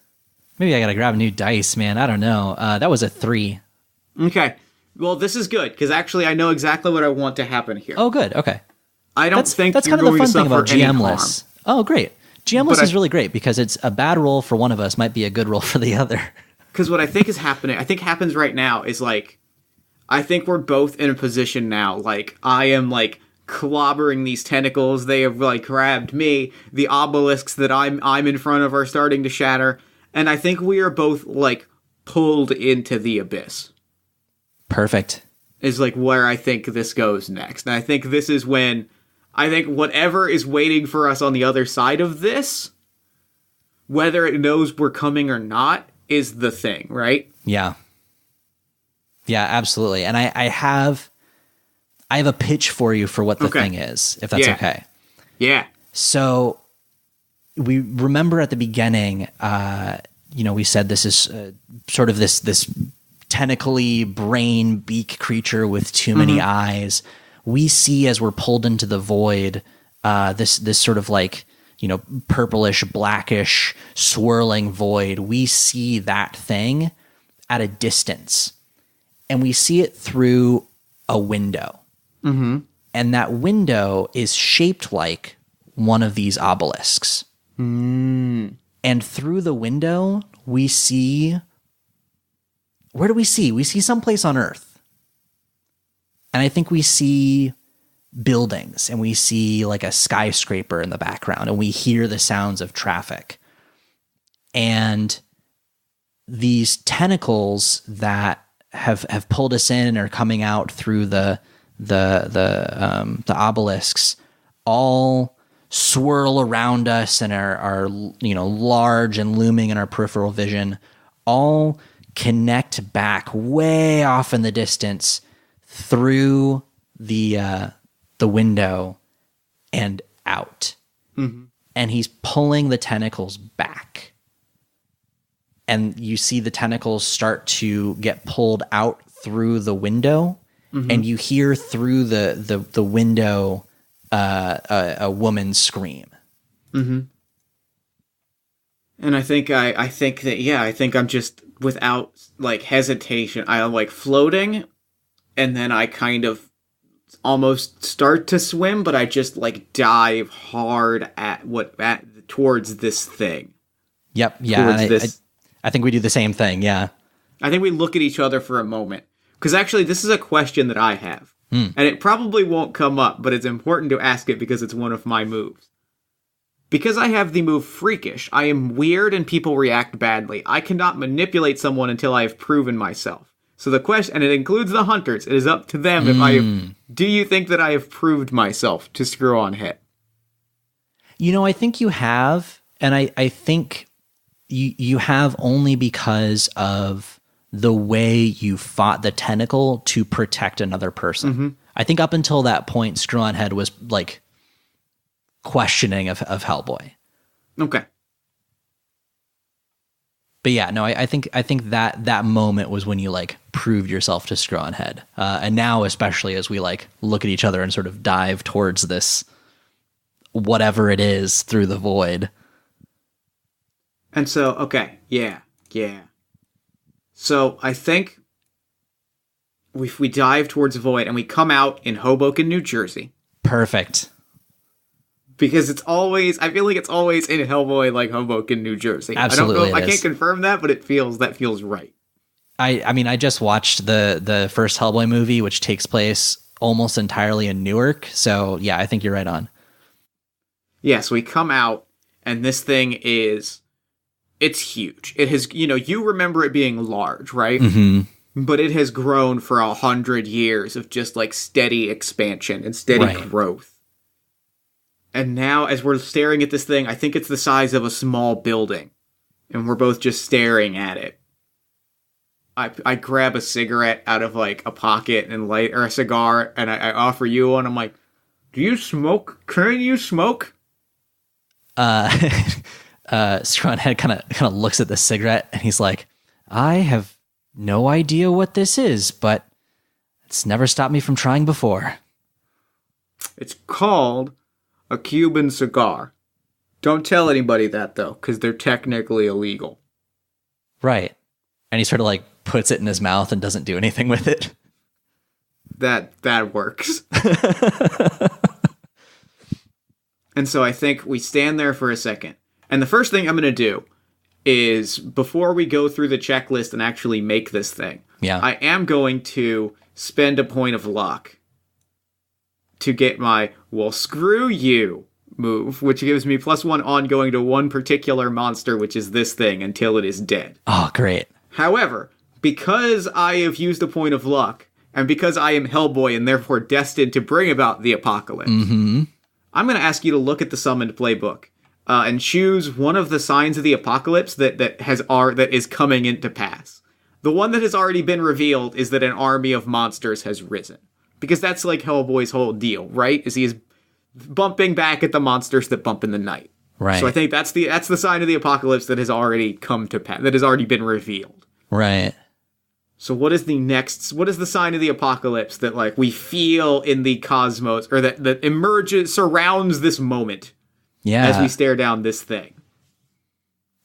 Maybe I got to grab new dice, man. I don't know. That was a 3. Okay. Well, this is good, because actually I know exactly what I want to happen here. Oh, good. Okay. I don't think that's you're kind of the going fun to thing suffer about any GM-less. harm. Oh, great. GM-less is really great, because it's a bad roll for one of us might be a good roll for the other. Because what I think is happening, I think happens right now, is like, I think we're both in a position now, like, I am, like, clobbering these tentacles, they have, like, grabbed me, the obelisks that I'm in front of are starting to shatter, and I think we are both, like, pulled into the abyss. Perfect. Is, like, where I think this goes next. And I think this is when, I think whatever is waiting for us on the other side of this, whether it knows we're coming or not, is the thing, right? Yeah. Yeah, absolutely. And I have a pitch for you for what the thing is, if that's okay. Yeah. So we remember at the beginning, we said this is sort of this tentacly brain beak creature with too many eyes. We see as we're pulled into the void, this sort of like, purplish, blackish, swirling void. We see that thing at a distance, and we see it through a window. Mm-hmm. And that window is shaped like one of these obelisks. Mm. And through the window, we see... Where do we see? We see someplace on Earth. And I think we see buildings, and we see like a skyscraper in the background, and we hear the sounds of traffic. And these tentacles that have pulled us in and are coming out through the obelisks all swirl around us and are large and looming in our peripheral vision, all connect back way off in the distance through the window and out. Mm-hmm. And he's pulling the tentacles back. And you see the tentacles start to get pulled out through the window. Mm-hmm. And you hear through the window a woman scream. Mm-hmm. And I think I'm just, without like hesitation, I'm like floating, and then I kind of almost start to swim, but I just like dive hard towards this thing. Yep. Yeah. I think we do the same thing. Yeah. I think we look at each other for a moment, because actually this is a question that I have, and it probably won't come up, but it's important to ask it because it's one of my moves. Because I have the move Freakish, I am weird and people react badly. I cannot manipulate someone until I have proven myself. So the question, and it includes the hunters, it is up to them if I have... Do you think that I have proved myself to Screw on Head? I think you have, and I think you have only because of the way you fought the tentacle to protect another person. Mm-hmm. I think up until that point, Screw on Head was like... questioning of Hellboy. Okay. But yeah, no, I think that moment was when you like proved yourself to Screw on Head. And now, especially as we like look at each other and sort of dive towards this whatever it is through the void. And so, okay, yeah. So I think if we dive towards the void and we come out in Hoboken, New Jersey. Perfect. Because I feel like it's always in Hellboy, like Hoboken, New Jersey. Absolutely, I can't confirm that, but that feels right. I mean, I just watched the first Hellboy movie, which takes place almost entirely in Newark. So yeah, I think you're right on. Yeah, so we come out, and this thing it's huge. It has, you remember it being large, right? Mm-hmm. But it has grown for 100 years of just like steady expansion and steady growth. And now, as we're staring at this thing, I think it's the size of a small building. And we're both just staring at it. I grab a cigarette out of, like, a pocket and light, or a cigar, and I offer you one. I'm like, do you smoke? Can you smoke? Scrawnyhead kind of looks at the cigarette, and he's like, I have no idea what this is, but it's never stopped me from trying before. It's called a Cuban cigar. Don't tell anybody that, though, because they're technically illegal. Right. And he sort of, like, puts it in his mouth and doesn't do anything with it. That works. And so I think we stand there for a second. And the first thing I'm going to do is, before we go through the checklist and actually make this thing, I am going to spend a point of luck to get my, well, screw you move, which gives me +1 ongoing to one particular monster, which is this thing, until it is dead. Oh, great. However, because I have used a point of luck, and because I am Hellboy and therefore destined to bring about the apocalypse, I'm going to ask you to look at the summoned playbook and choose one of the signs of the apocalypse that is coming into pass. The one that has already been revealed is that an army of monsters has risen. Because that's like Hellboy's whole deal, right? Is he is bumping back at the monsters that bump in the night. Right. So I think that's the sign of the apocalypse that has already come to pass, that has already been revealed. Right. So what is the sign of the apocalypse that, like, we feel in the cosmos, or that emerges, surrounds this moment as we stare down this thing?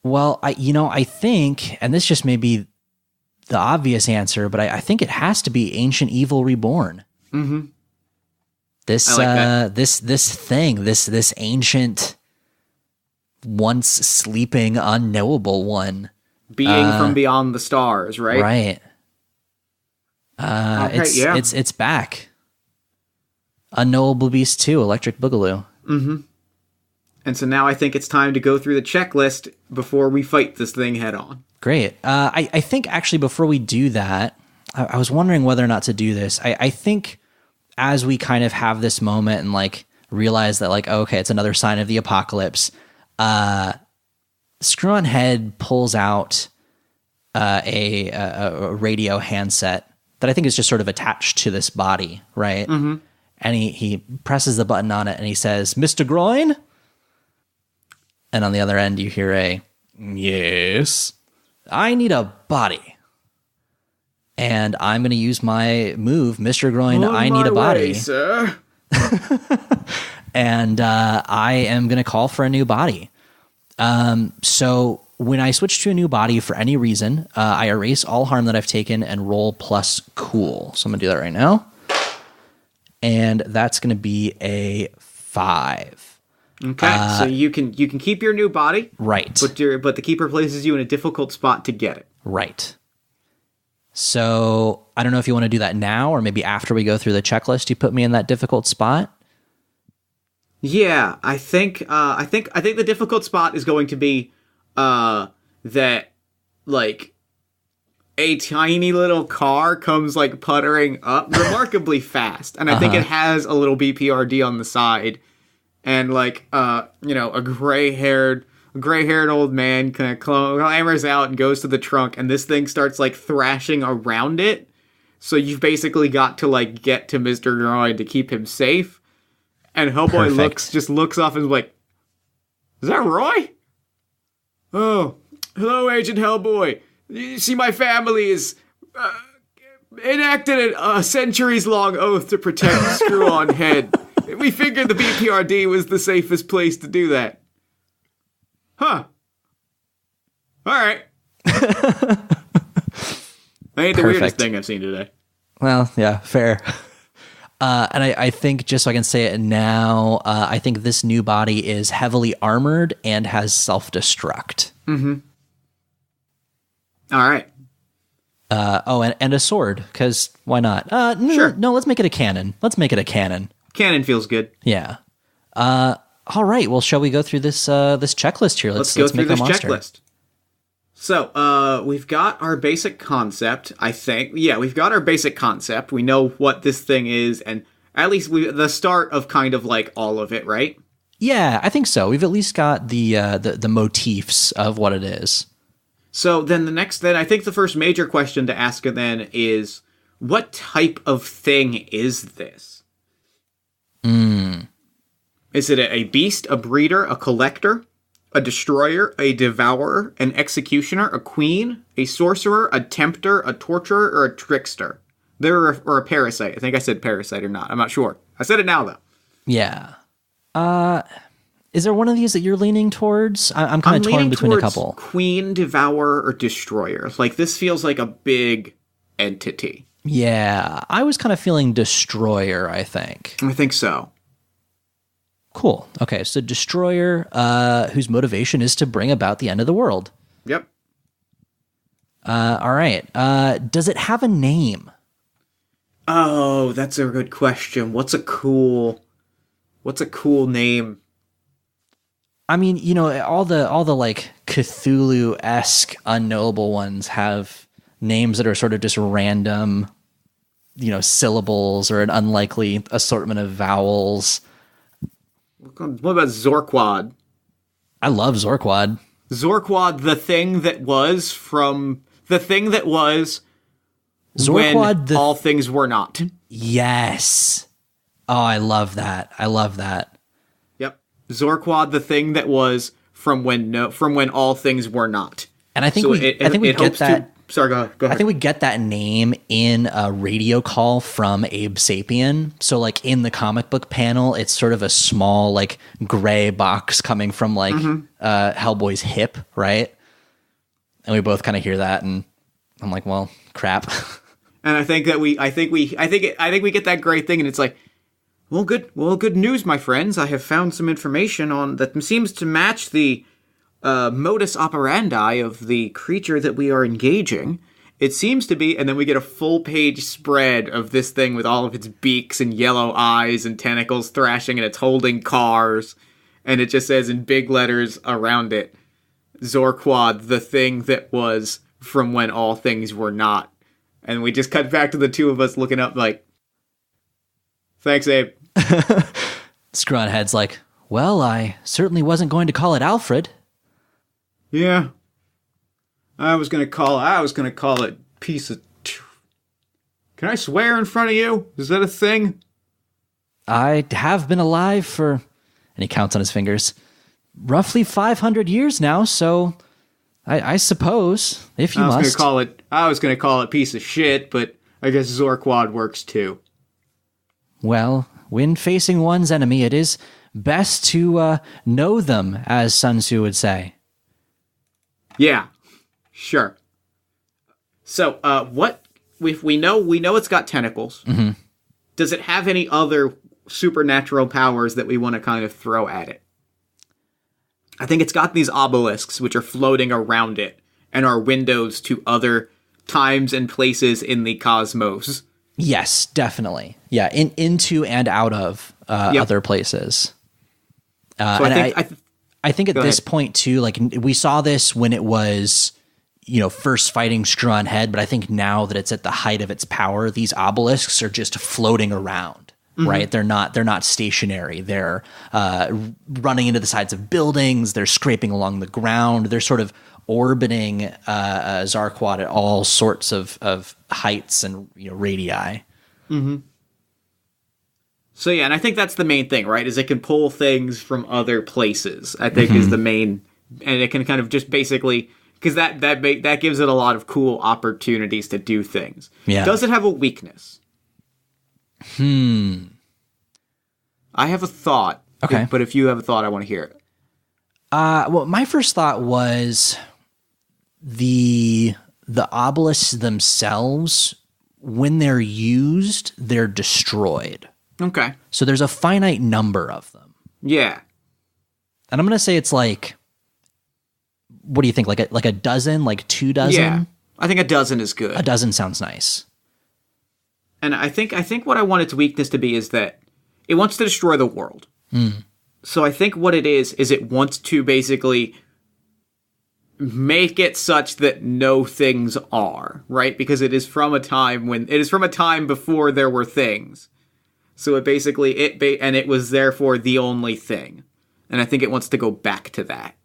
Well, I think, and this just may be the obvious answer, but I think it has to be Ancient Evil Reborn. Mm-hmm. This this thing, this ancient, once sleeping, unknowable one, being from beyond the stars, right? Right. It's back. Unknowable Beast 2, Electric Boogaloo. Mm-hmm. And so now I think it's time to go through the checklist before we fight this thing head on. Great. I think actually before we do that, I was wondering whether or not to do this. I think as we kind of have this moment and like realize that like, okay, it's another sign of the apocalypse, Screw-on-Head pulls out a radio handset that I think is just sort of attached to this body, right? Mm-hmm. And he presses the button on it and he says, Mr. Groin? And on the other end, you hear a, yes, I need a body. And I'm going to use my move, Mr. Groin, I need a body. Way, sir. And I am going to call for a new body. So when I switch to a new body for any reason, I erase all harm that I've taken and roll plus cool. So I'm going to do that right now. And that's going to be a 5. Okay, so you can keep your new body, right? But the keeper places you in a difficult spot to get it, right? So I don't know if you want to do that now or maybe after we go through the checklist. You put me in that difficult spot. Yeah, I think the difficult spot is going to be that like a tiny little car comes like puttering up remarkably fast, and I think it has a little BPRD on the side. And like, a gray-haired old man kind of clambers out and goes to the trunk, and this thing starts like thrashing around it. So you've basically got to like get to Mr. Groin to keep him safe. And Hellboy looks off and is like, "Is that Roy? Oh, hello, Agent Hellboy. You see, my family is enacted a centuries-long oath to protect Screw-on-Head. We figured the BPRD was the safest place to do that." Huh. All right. That ain't the weirdest thing I've seen today. Well, yeah, fair. And I think, just so I can say it now, I think this new body is heavily armored and has self-destruct. Mm-hmm. All right. And a sword, because why not? Sure. No, let's make it a cannon. Cannon feels good. Yeah. All right. Well, shall we go through this checklist here? Let's go through make a this monster. checklist. So, we've got our basic concept, I think. Yeah, we've got our basic concept. We know what this thing is, and at least the start of kind of like all of it, right? Yeah, I think so. We've at least got the motifs of what it is. So then I think the first major question to ask then is, what type of thing is this? Is it a beast, a breeder, a collector, a destroyer, a devourer, an executioner, a queen, a sorcerer, a tempter, a torturer, or a trickster? Or a parasite. I think I said parasite or not. I'm not sure. I said it now, though. Yeah. Is there one of these that you're leaning towards? I'm kind of torn between a couple. Queen, devourer, or destroyer. Like, this feels like a big entity. Yeah. I was kind of feeling destroyer, I think. I think so. Cool. Okay, so destroyer, whose motivation is to bring about the end of the world. Yep. All right. Does it have a name? Oh, that's a good question. What's a cool name? I mean, you know, all the like Cthulhu-esque unknowable ones have names that are sort of just random, you know, syllables or an unlikely assortment of vowels. What about Zorquad? I love Zorquad. Zorquad, the thing that was Zorquad, when all things were not. Yes. Oh, I love that. Yep. Zorquad, the thing that was from when all things were not. And I think we get that. Sorry, go ahead. I think we get that name in a radio call from Abe Sapien. So, like, in the comic book panel, it's sort of a small, like, gray box coming from, like, Hellboy's hip, right? And we both kind of hear that, and I'm like, well, crap. And I think we get that great thing, and it's like, well, good news, my friends. I have found some information on that seems to match the modus operandi of the creature that we are engaging. It seems to be, and then we get a full-page spread of this thing with all of its beaks and yellow eyes and tentacles thrashing, and it's holding cars, and it just says in big letters around it, Zorquad, the thing that was from when all things were not. And we just cut back to the two of us looking up like, thanks, Abe. Scrawhead's like, well, I certainly wasn't going to call it Alfred. Yeah. I was gonna call it piece of... Can I swear in front of you? Is that a thing? I have been alive for, and he counts on his fingers, roughly 500 years now, so I suppose, if you must. I was gonna call it piece of shit, but I guess Zorquad works too. Well, when facing one's enemy, it is best to know them, as Sun Tzu would say. Yeah, sure. So, what if we know it's got tentacles? Mm-hmm. Does it have any other supernatural powers that we want to kind of throw at it? I think it's got these obelisks which are floating around it and are windows to other times and places in the cosmos. Yes, definitely. Yeah, into and out of other places. So I think at this point too, like, we saw this when it was, you know, first fighting Strawn Head, but I think now that it's at the height of its power, these obelisks are just floating around, right? They're not stationary. They're running into the sides of buildings. They're scraping along the ground. They're sort of orbiting Zarquat at all sorts of heights and, you know, radii. Mm-hmm. So yeah, and I think that's the main thing, right? Is it can pull things from other places. I think is the main, and it can kind of just basically, because that gives it a lot of cool opportunities to do things. Yeah. Does it have a weakness? I have a thought. Okay. But if you have a thought, I want to hear it. Well, my first thought was the obelisks themselves, when they're used, they're destroyed. Okay. So there's a finite number of them. Yeah. And I'm going to say it's like, what do you think? Like a dozen, like 2 dozen? Yeah. I think a dozen is good. A dozen sounds nice. And I think what I want its weakness to be is that it wants to destroy the world. So I think what it is it wants to basically make it such that no things are, right? Because it is from a time before there were things. So it basically it was therefore the only thing. And I think it wants to go back to that.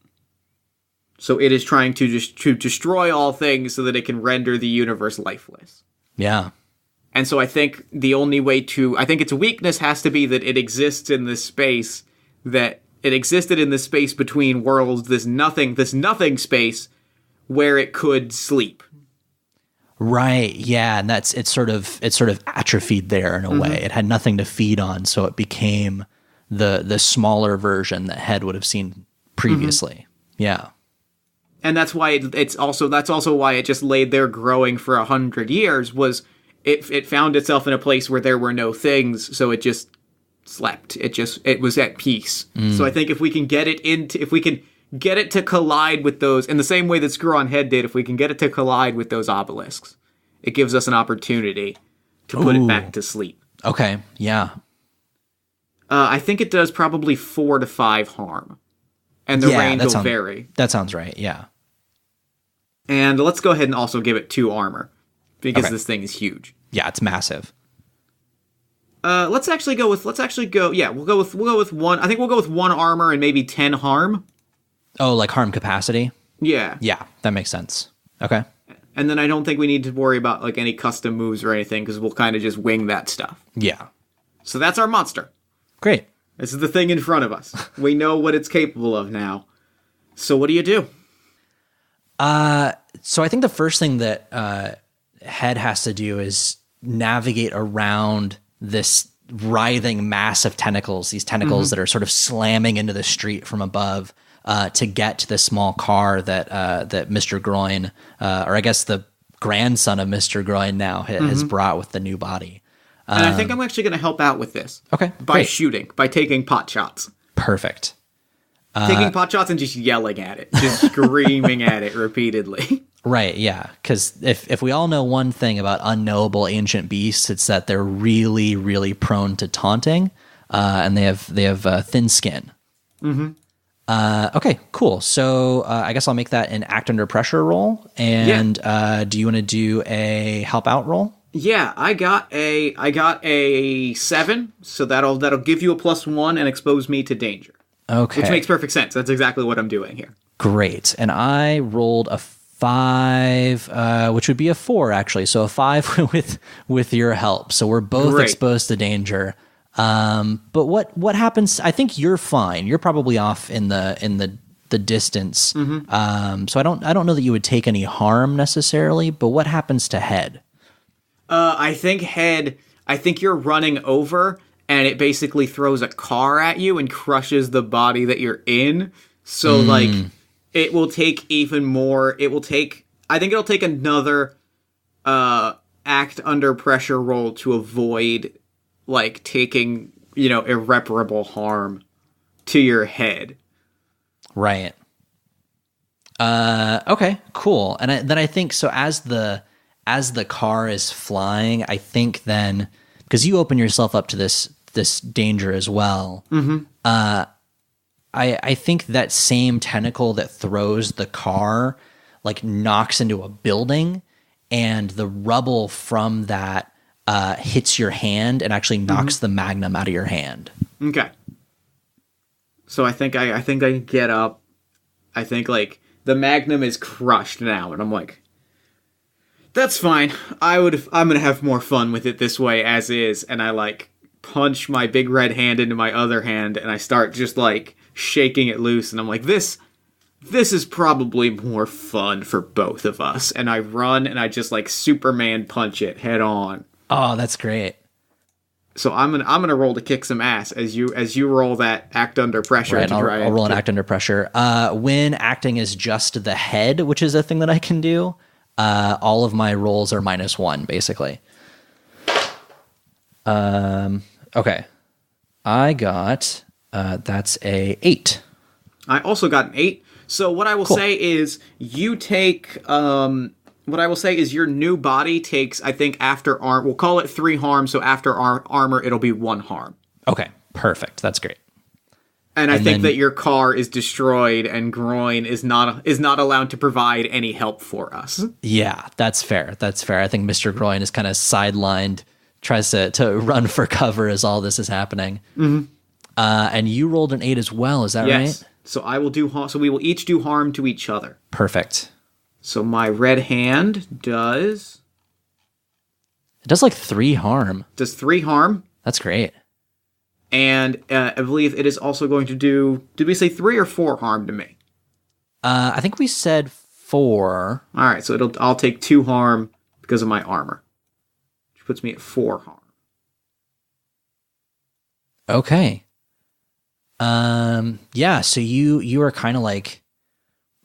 So it is trying to destroy all things so that it can render the universe lifeless. Yeah. And so I think the only way I think its weakness has to be that it exists in this space, that it existed in this space between worlds, this nothing space where it could sleep. Right. Yeah. And it's sort of atrophied there in a way. It had nothing to feed on. So it became the smaller version that Head would have seen previously. Yeah. And that's why that's also why it just laid there growing for 100 years was it found itself in a place where there were no things, so it just slept. It was at peace. So I think if we can get it to collide with those in the same way that Screw on Head did, if we can get it to collide with those obelisks, it gives us an opportunity to put it back to sleep. Okay. Yeah. I think it does probably 4 to 5 harm. And the range will vary. That sounds right, yeah. And let's go ahead and also give it 2 armor, because this thing is huge. Yeah, it's massive. We'll go with 1. I think we'll go with 1 armor and maybe 10 harm. Oh, like harm capacity? Yeah. Yeah, that makes sense. Okay. And then I don't think we need to worry about like any custom moves or anything, because we'll kind of just wing that stuff. Yeah. So that's our monster. Great. This is the thing in front of us. We know what it's capable of now. So what do you do? So I think the first thing that Head has to do is navigate around this writhing mass of tentacles, these tentacles that are sort of slamming into the street from above to get to the small car that Mr. Groin, or I guess the grandson of Mr. Groin now has brought with the new body. And I think I'm actually going to help out with this. Okay. By shooting, by taking pot shots. Perfect. Taking pot shots and just yelling at it, just screaming at it repeatedly. Right, yeah. Because if we all know one thing about unknowable ancient beasts, it's that they're really, really prone to taunting, and they have thin skin. Okay, cool. So I guess I'll make that an act under pressure roll. And do you want to do a help out roll? Yeah, I got a 7, so that'll give you a +1 and expose me to danger. Okay. Which makes perfect sense. That's exactly what I'm doing here. Great. And I rolled a 5, which would be a 4 actually. So a 5 with your help. So we're both exposed to danger. But what happens? I think you're fine. You're probably off in the distance. So I don't know that you would take any harm necessarily. But what happens to Head? I think you're running over, and it basically throws a car at you and crushes the body that you're in. So, it will take even more. I think it'll take another act under pressure roll to avoid, like, taking, irreparable harm to your head. Right. Okay, cool. And then I think, so as the car is flying, I think then, because you open yourself up to this danger as well, I think that same tentacle that throws the car, like, knocks into a building, and the rubble from that hits your hand and actually knocks the magnum out of your hand. Okay. So I think I get up. I think, like, the magnum is crushed now, and I'm like, that's fine. I'm gonna have more fun with it this way as is, and I, like, punch my big red hand into my other hand, and I start just, like, shaking it loose, and I'm like, this is probably more fun for both of us. And I run, and I just, like, Superman punch it head on. Oh, that's great. So I'm gonna roll to kick some ass as you roll that act under pressure. Right, I'll roll an act under pressure. When acting is just the head, which is a thing that I can do, all of my rolls are -1, basically. Okay. I got, that's a 8. I also got an 8. So what I will say is you take 1 what I will say is your new body takes, I think, after arm. We'll call it 3 harm. So after armor, it'll be 1 harm. Okay, perfect. That's great. And I think that your car is destroyed and Groin is not allowed to provide any help for us. Yeah, that's fair. That's fair. I think Mr. Groin is kind of sidelined, tries to run for cover as all this is happening. Mm-hmm. And you rolled an 8 as well. Is that right? So I will do. So we will each do harm to each other. Perfect. So my red hand does. It does like 3 harm. Does 3 harm. That's great. And I believe it is also going to do, did we say 3 or 4 harm to me? I think we said 4. All right, so I'll take 2 harm because of my armor, which puts me at 4 harm. Okay. Yeah, so you are kind of like,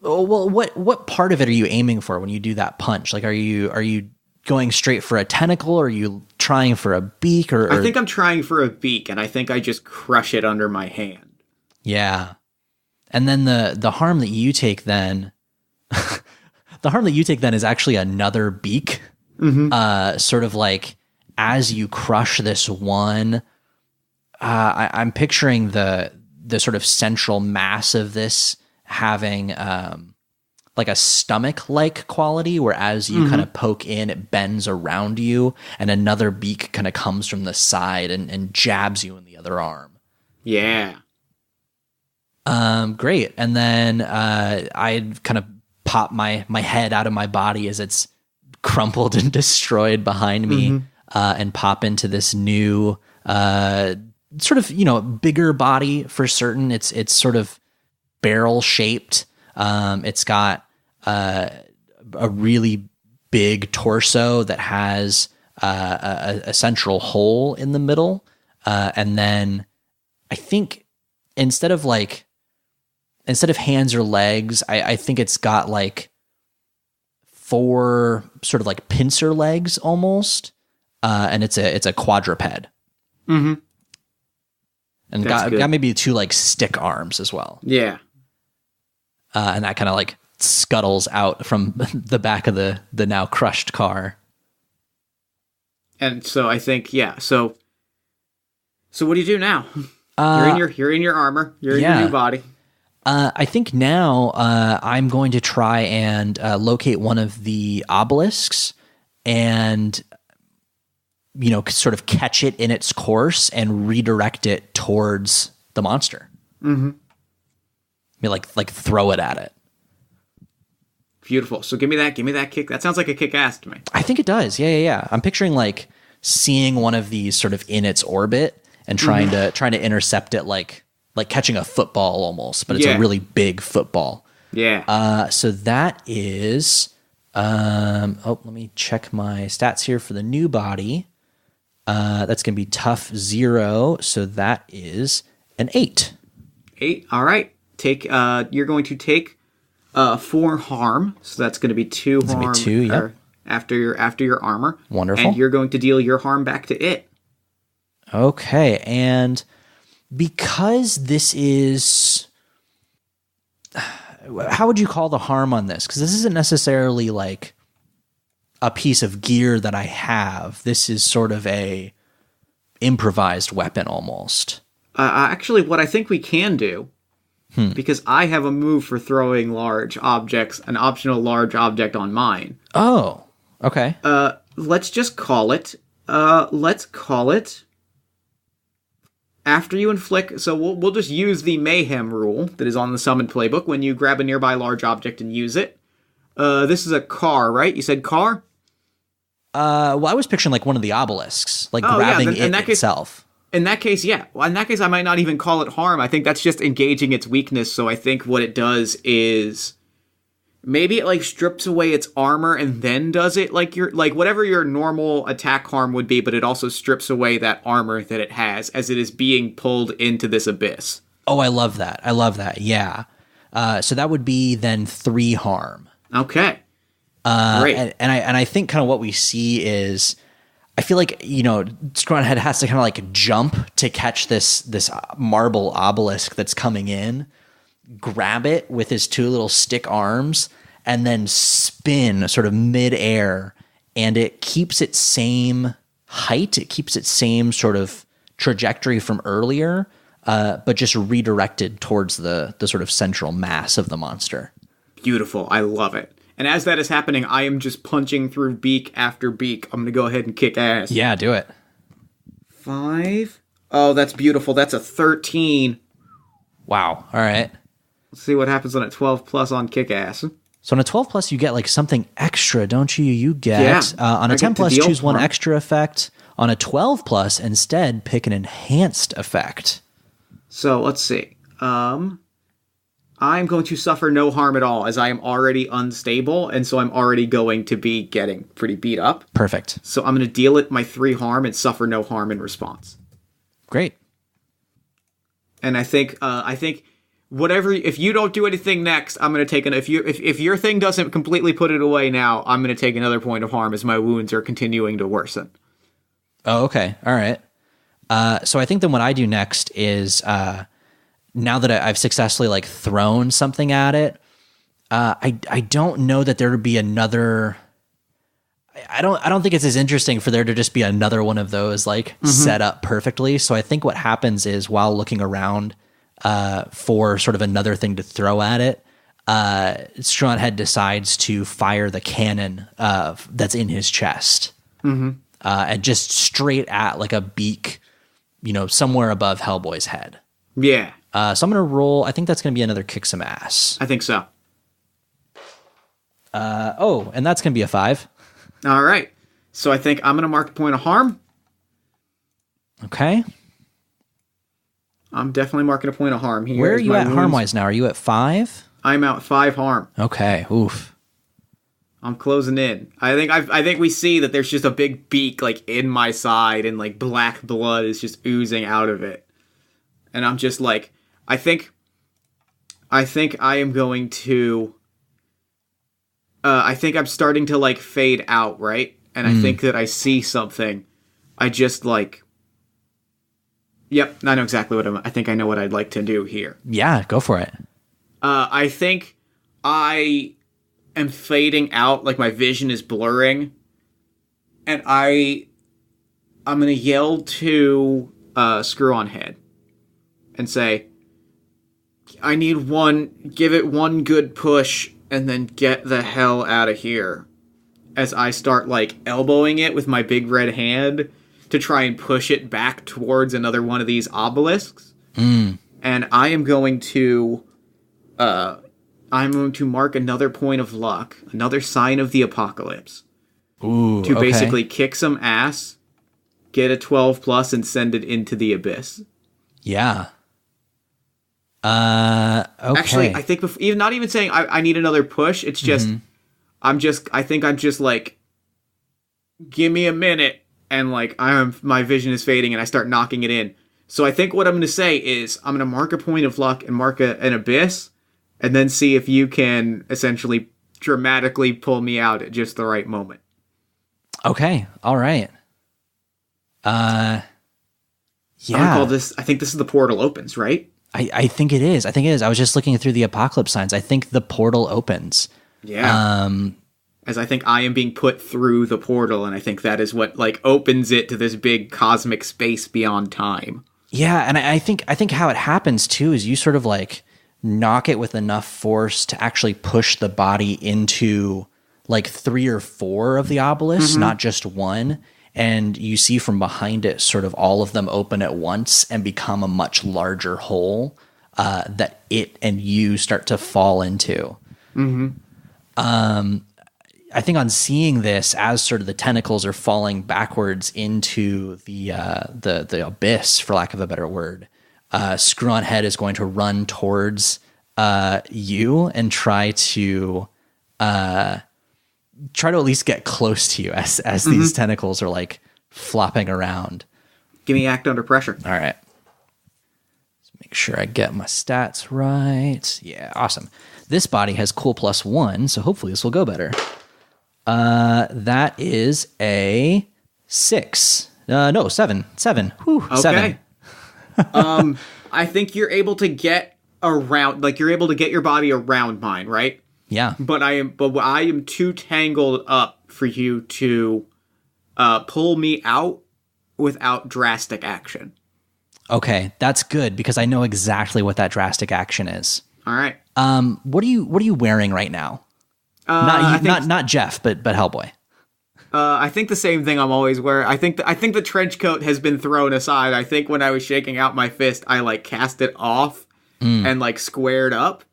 oh, well, what part of it are you aiming for when you do that punch? Like, are you going straight for a tentacle, or are you trying for a beak? Or I think I'm trying for a beak, and I think I just crush it under my hand. Yeah. And then the harm that you take then, is actually another beak. Mm-hmm. Sort of like as you crush this one, I'm picturing the sort of central mass of this having like a stomach-like quality, where as you kind of poke in, it bends around you, and another beak kind of comes from the side and jabs you in the other arm. Yeah. Great. And then I kind of pop my head out of my body as it's crumpled and destroyed behind me, and pop into this new sort of, bigger body for certain. It's sort of barrel-shaped. It's got a really big torso that has a central hole in the middle, and then I think instead of hands or legs, I think it's got like 4 sort of like pincer legs almost, and it's a quadruped. Mm-hmm. And got maybe 2 like stick arms as well. Yeah. And that kind of like scuttles out from the back of the now crushed car. And so I think, yeah. So what do you do now? You're in your armor. You're in your new body. I think now I'm going to try and locate one of the obelisks and sort of catch it in its course and redirect it towards the monster. Mm-hmm. Like throw it at it. Beautiful. So give me that kick. That sounds like a kick ass to me. I think it does. Yeah. I'm picturing like seeing one of these sort of in its orbit and trying to intercept it like catching a football almost, but it's a really big football. Yeah. So that is let me check my stats here for the new body. That's going to be tough 0, so that is an 8. 8. All right. You're going to take 4 harm, so that's going to be 2 harm. Going to be 2, yeah. After your armor. Wonderful. And you're going to deal your harm back to it. Okay, and because this is, how would you call the harm on this? Because this isn't necessarily like a piece of gear that I have. This is sort of a improvised weapon almost. Actually, what I think we can do, because I have a move for throwing large objects, an optional large object on mine. Oh, okay. Let's just call it. Let's call it. After you inflict, so we'll just use the mayhem rule that is on the summon playbook when you grab a nearby large object and use it. This is a car, right? You said car? Well, I was picturing like one of the obelisks, like grabbing it itself. In that case, yeah. Well, in that case, I might not even call it harm. I think that's just engaging its weakness. So I think what it does is maybe it like strips away its armor and then does it like whatever your normal attack harm would be, but it also strips away that armor that it has as it is being pulled into this abyss. Oh, I love that. Yeah. So that would be then 3 harm. Okay. Great. And I think kind of what we see is, I feel like, Scrawnyhead has to kind of like jump to catch this marble obelisk that's coming in, grab it with his 2 little stick arms, and then spin sort of mid-air, and it keeps its same height. It keeps its same sort of trajectory from earlier, but just redirected towards the sort of central mass of the monster. Beautiful. I love it. And as that is happening, I am just punching through beak after beak. I'm going to go ahead and kick ass. Yeah, do it. 5. Oh, that's beautiful. That's a 13. Wow. All right. Let's see what happens on a 12 plus on kick ass. So on a 12 plus, you get like something extra, don't you? You get, on a 10 plus, choose one extra effect. On a 12 plus, instead, pick an enhanced effect. So let's see. I'm going to suffer no harm at all, as I am already unstable, and so I'm already going to be getting pretty beat up. Perfect. So I'm going to deal it my 3 harm and suffer no harm in response. Great. And I think whatever, if you don't do anything next, I'm going to take if your thing doesn't completely put it away now, I'm going to take another point of harm as my wounds are continuing to worsen. Oh, okay. All right. So I think then what I do next is, now that I've successfully like thrown something at it, I don't know that there would be another. I don't think it's as interesting for there to just be another one of those like set up perfectly. So I think what happens is while looking around for sort of another thing to throw at it, Strawnhead decides to fire the cannon that's in his chest, and just straight at like a beak, somewhere above Hellboy's head. Yeah. So I'm going to roll. I think that's going to be another kick some ass. I think so. And that's going to be a 5. All right. So I think I'm going to mark the point of harm. Okay. I'm definitely marking a point of harm here. Where are you at harm-wise now? Are you at 5? I'm at 5 harm. Okay. Oof. I'm closing in. I think we see that there's just a big beak like in my side, and like black blood is just oozing out of it. And I'm just like, I think I am going to, I think I'm starting to like fade out, right? And I think that I see something. I just like, yep, I know exactly I think I know what I'd like to do here. Yeah, go for it. I think I am fading out, like my vision is blurring. And I'm going to yell to Screw On Head and say, I need give it one good push and then get the hell out of here. As I start like elbowing it with my big red hand to try and push it back towards another one of these obelisks. And I am going to mark another point of luck, another sign of the apocalypse. Ooh, to basically kick some ass, get a 12 plus and send it into the abyss. Yeah. Okay. Actually, I think even not even saying I need another push. It's just I think I'm just like, give me a minute, and like my vision is fading, and I start knocking it in. So I think what I'm going to say is I'm going to mark a point of luck and mark an abyss, and then see if you can essentially dramatically pull me out at just the right moment. Okay. All right. Yeah. I think this is the portal opens, right? I think it is. I was just looking through the apocalypse signs. I think the portal opens. Yeah. As I think I am being put through the portal, and I think that is what like opens it to this big cosmic space beyond time. Yeah, and I think how it happens too is you sort of like knock it with enough force to actually push the body into like 3 or 4 of the obelisks, not just one. And you see from behind it sort of all of them open at once and become a much larger hole that it and you start to fall into. I think on seeing this, as sort of the tentacles are falling backwards into the abyss, for lack of a better word, Screw On Head is going to run towards you and try to at least get close to you as these tentacles are like flopping around. Give me act under pressure. All right. Let's make sure I get my stats right. Yeah, awesome. This body has cool +1, so hopefully this will go better. That is a 6. No, 7. 7. Whew, okay. 7. I think you're able to get around, like you're able to get your body around mine, right? Yeah. But I am too tangled up for you to pull me out without drastic action. Okay, that's good because I know exactly what that drastic action is. All right. What are you wearing right now? Not Jeff, but Hellboy. I think the same thing I'm always wearing. I think the trench coat has been thrown aside. I think when I was shaking out my fist, I like cast it off and like squared up.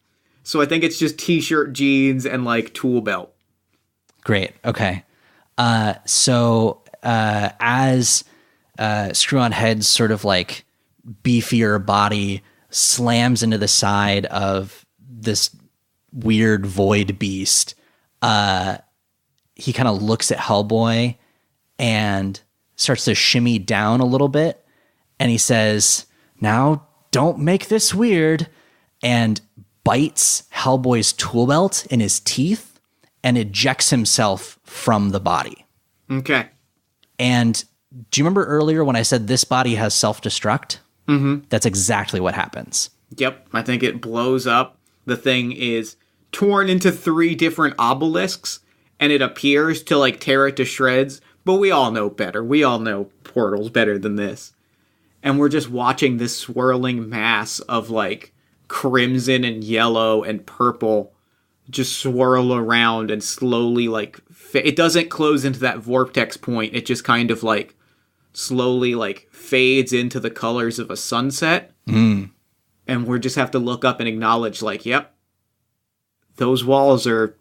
So I think it's just t-shirt, jeans, and like tool belt. Great. Okay. So as Screw-On Head's sort of like beefier body slams into the side of this weird void beast, he kind of looks at Hellboy and starts to shimmy down a little bit. And he says, "Now don't make this weird," and bites Hellboy's tool belt in his teeth and ejects himself from the body. Okay. And do you remember earlier when I said this body has self-destruct? Mm-hmm. That's exactly what happens. Yep. I think it blows up. The thing is torn into 3 different obelisks, and it appears to like tear it to shreds. But we all know better. We all know Portal's better than this. And we're just watching this swirling mass of like crimson and yellow and purple just swirl around and slowly like it doesn't close into that vortex point. It just kind of like slowly like fades into the colors of a sunset. And we just have to look up and acknowledge like, yep, those walls are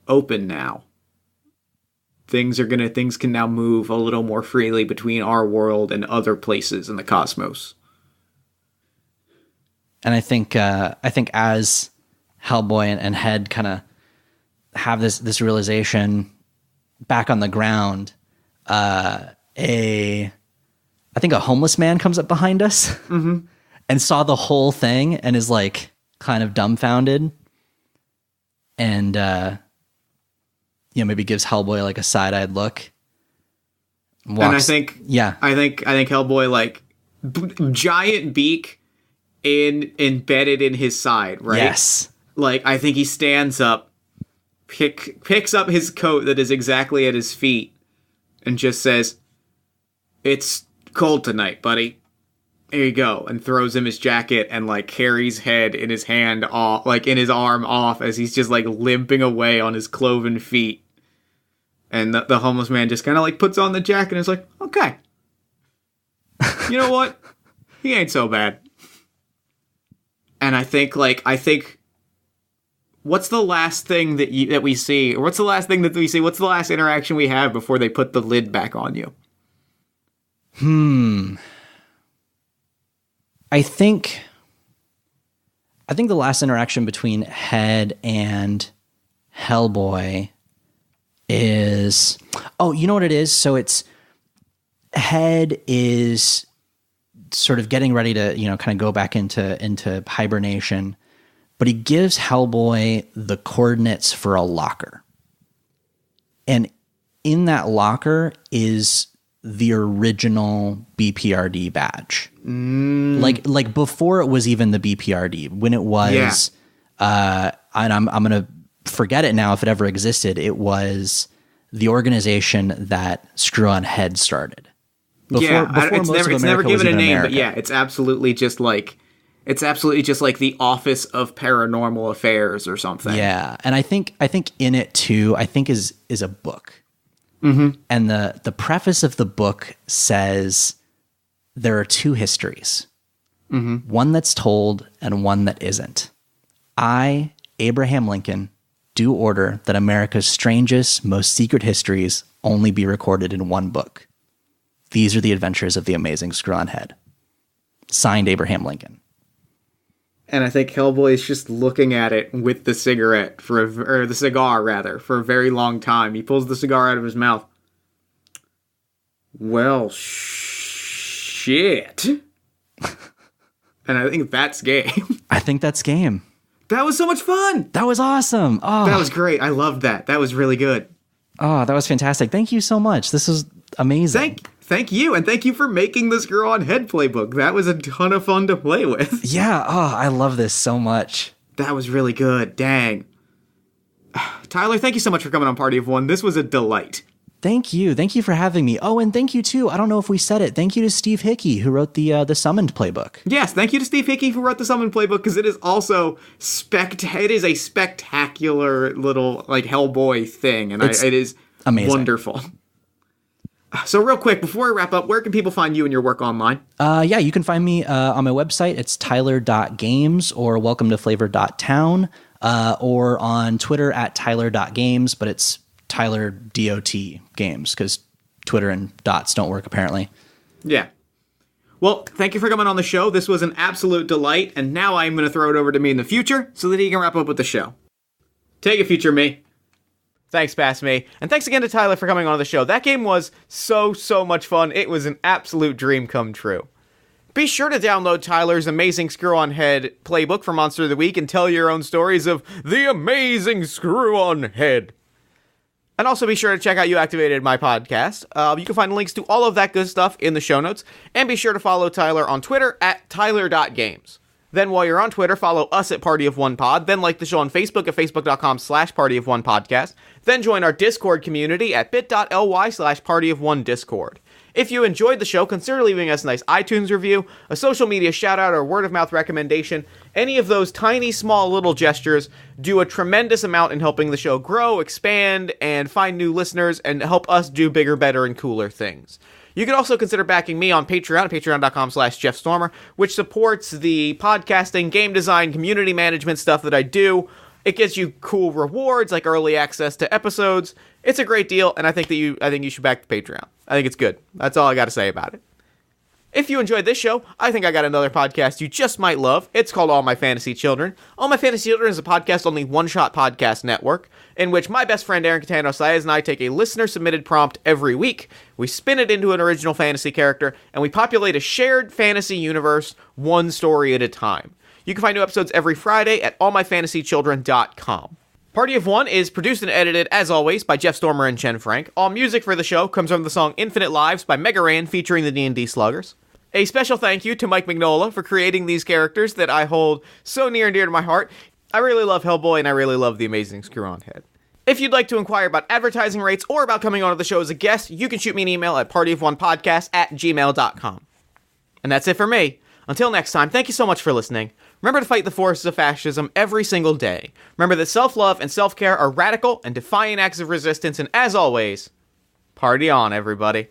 open now. Things can now move a little more freely between our world and other places in the cosmos. And I think as Hellboy and Head kind of have this realization back on the ground, I think a homeless man comes up behind us and saw the whole thing and is like kind of dumbfounded, and maybe gives Hellboy like a side-eyed look. And I think Hellboy like giant beak embedded in his side, right? Yes. Like, I think he stands up, picks up his coat that is exactly at his feet, and just says, "It's cold tonight, buddy. Here you go," and throws him his jacket and, like, carries Head in his hand off, like, in his arm off, as he's just, like, limping away on his cloven feet. And the homeless man just kind of, like, puts on the jacket and is like, "Okay. You know what? He ain't so bad." And I think, what's the last thing that we see? Or what's the last thing that we see? What's the last interaction we have before they put the lid back on you? I think the last interaction between Head and Hellboy is... Oh, you know what it is? So it's... Head is sort of getting ready to, kind of go back into hibernation, but he gives Hellboy the coordinates for a locker. And in that locker is the original BPRD badge. Like before it was even the BPRD, when it was, and I'm going to forget it now if it ever existed, it was the organization that Screw-On Head started. It's never given a name, but yeah, it's absolutely just like the Office of Paranormal Affairs or something. Yeah, and I think in it too, is a book. Mm-hmm. And the preface of the book says there are 2 histories. Mm-hmm. One that's told and one that isn't. I, Abraham Lincoln, do order that America's strangest, most secret histories only be recorded in one book. These are the adventures of the amazing Screw-On Head. Signed, Abraham Lincoln. And I think Hellboy is just looking at it with the cigar, for a very long time. He pulls the cigar out of his mouth. Well, shit. And I think that's game. I think that's game. That was so much fun. That was awesome. Oh, that was great. I loved that. That was really good. Oh, that was fantastic. Thank you so much. This was amazing. Thank you, and thank you for making the Screw-On Head playbook. That was a ton of fun to play with. Yeah, I love this so much. That was really good. Dang. Tyler, thank you so much for coming on Party of One. This was a delight. Thank you. Thank you for having me. Oh, and thank you, too. I don't know if we said it. Thank you to Steve Hickey, who wrote the Summoned playbook. Yes, thank you to Steve Hickey, who wrote the Summoned playbook, because it is also it is a spectacular little, like, Hellboy thing, and it is amazing. Wonderful. So real quick, before I wrap up, where can people find you and your work online? Yeah, you can find me on my website. It's tyler.games or welcometoflavor.town, or on Twitter at tyler.games, but it's Tyler DOT Games, because Twitter and dots don't work, apparently. Yeah. Well, thank you for coming on the show. This was an absolute delight, and now I'm going to throw it over to me in the future so that he can wrap up with the show. Take it, future me. Thanks, past me. And thanks again to Tyler for coming on the show. That game was so much fun. It was an absolute dream come true. Be sure to download Tyler's amazing Screw-On-Head playbook for Monster of the Week and tell your own stories of the amazing Screw-On-Head. And also be sure to check out You Activated My Podcast. You can find links to all of that good stuff in the show notes. And be sure to follow Tyler on Twitter at tyler.games. Then while you're on Twitter, follow us at Party of One Pod. Then like the show on Facebook at facebook.com/partyofonepodcast. Then join our Discord community at bit.ly/partyofonediscord. If you enjoyed the show, consider leaving us a nice iTunes review, a social media shout-out, or word-of-mouth recommendation. Any of those tiny, small, little gestures do a tremendous amount in helping the show grow, expand, and find new listeners, and help us do bigger, better, and cooler things. You can also consider backing me on Patreon at patreon.com/JeffStormer, which supports the podcasting, game design, community management stuff that I do. It gets you cool rewards like early access to episodes. It's a great deal, and I think you should back the Patreon. I think it's good. That's all I got to say about it. If you enjoyed this show, I think I got another podcast you just might love. It's called All My Fantasy Children. All My Fantasy Children is a podcast on the One Shot Podcast Network, in which my best friend Aaron Catano Saez and I take a listener-submitted prompt every week. We spin it into an original fantasy character, and we populate a shared fantasy universe one story at a time. You can find new episodes every Friday at allmyfantasychildren.com. Party of One is produced and edited, as always, by Jeff Stormer and Chen Frank. All music for the show comes from the song Infinite Lives by Mega Ran featuring the D&D Sluggers. A special thank you to Mike Mignola for creating these characters that I hold so near and dear to my heart. I really love Hellboy, and I really love the amazing Screw-On-Head. If you'd like to inquire about advertising rates or about coming onto the show as a guest, you can shoot me an email at partyofonepodcast@gmail.com. And that's it for me. Until next time, thank you so much for listening. Remember to fight the forces of fascism every single day. Remember that self-love and self-care are radical and defiant acts of resistance, and as always, party on, everybody.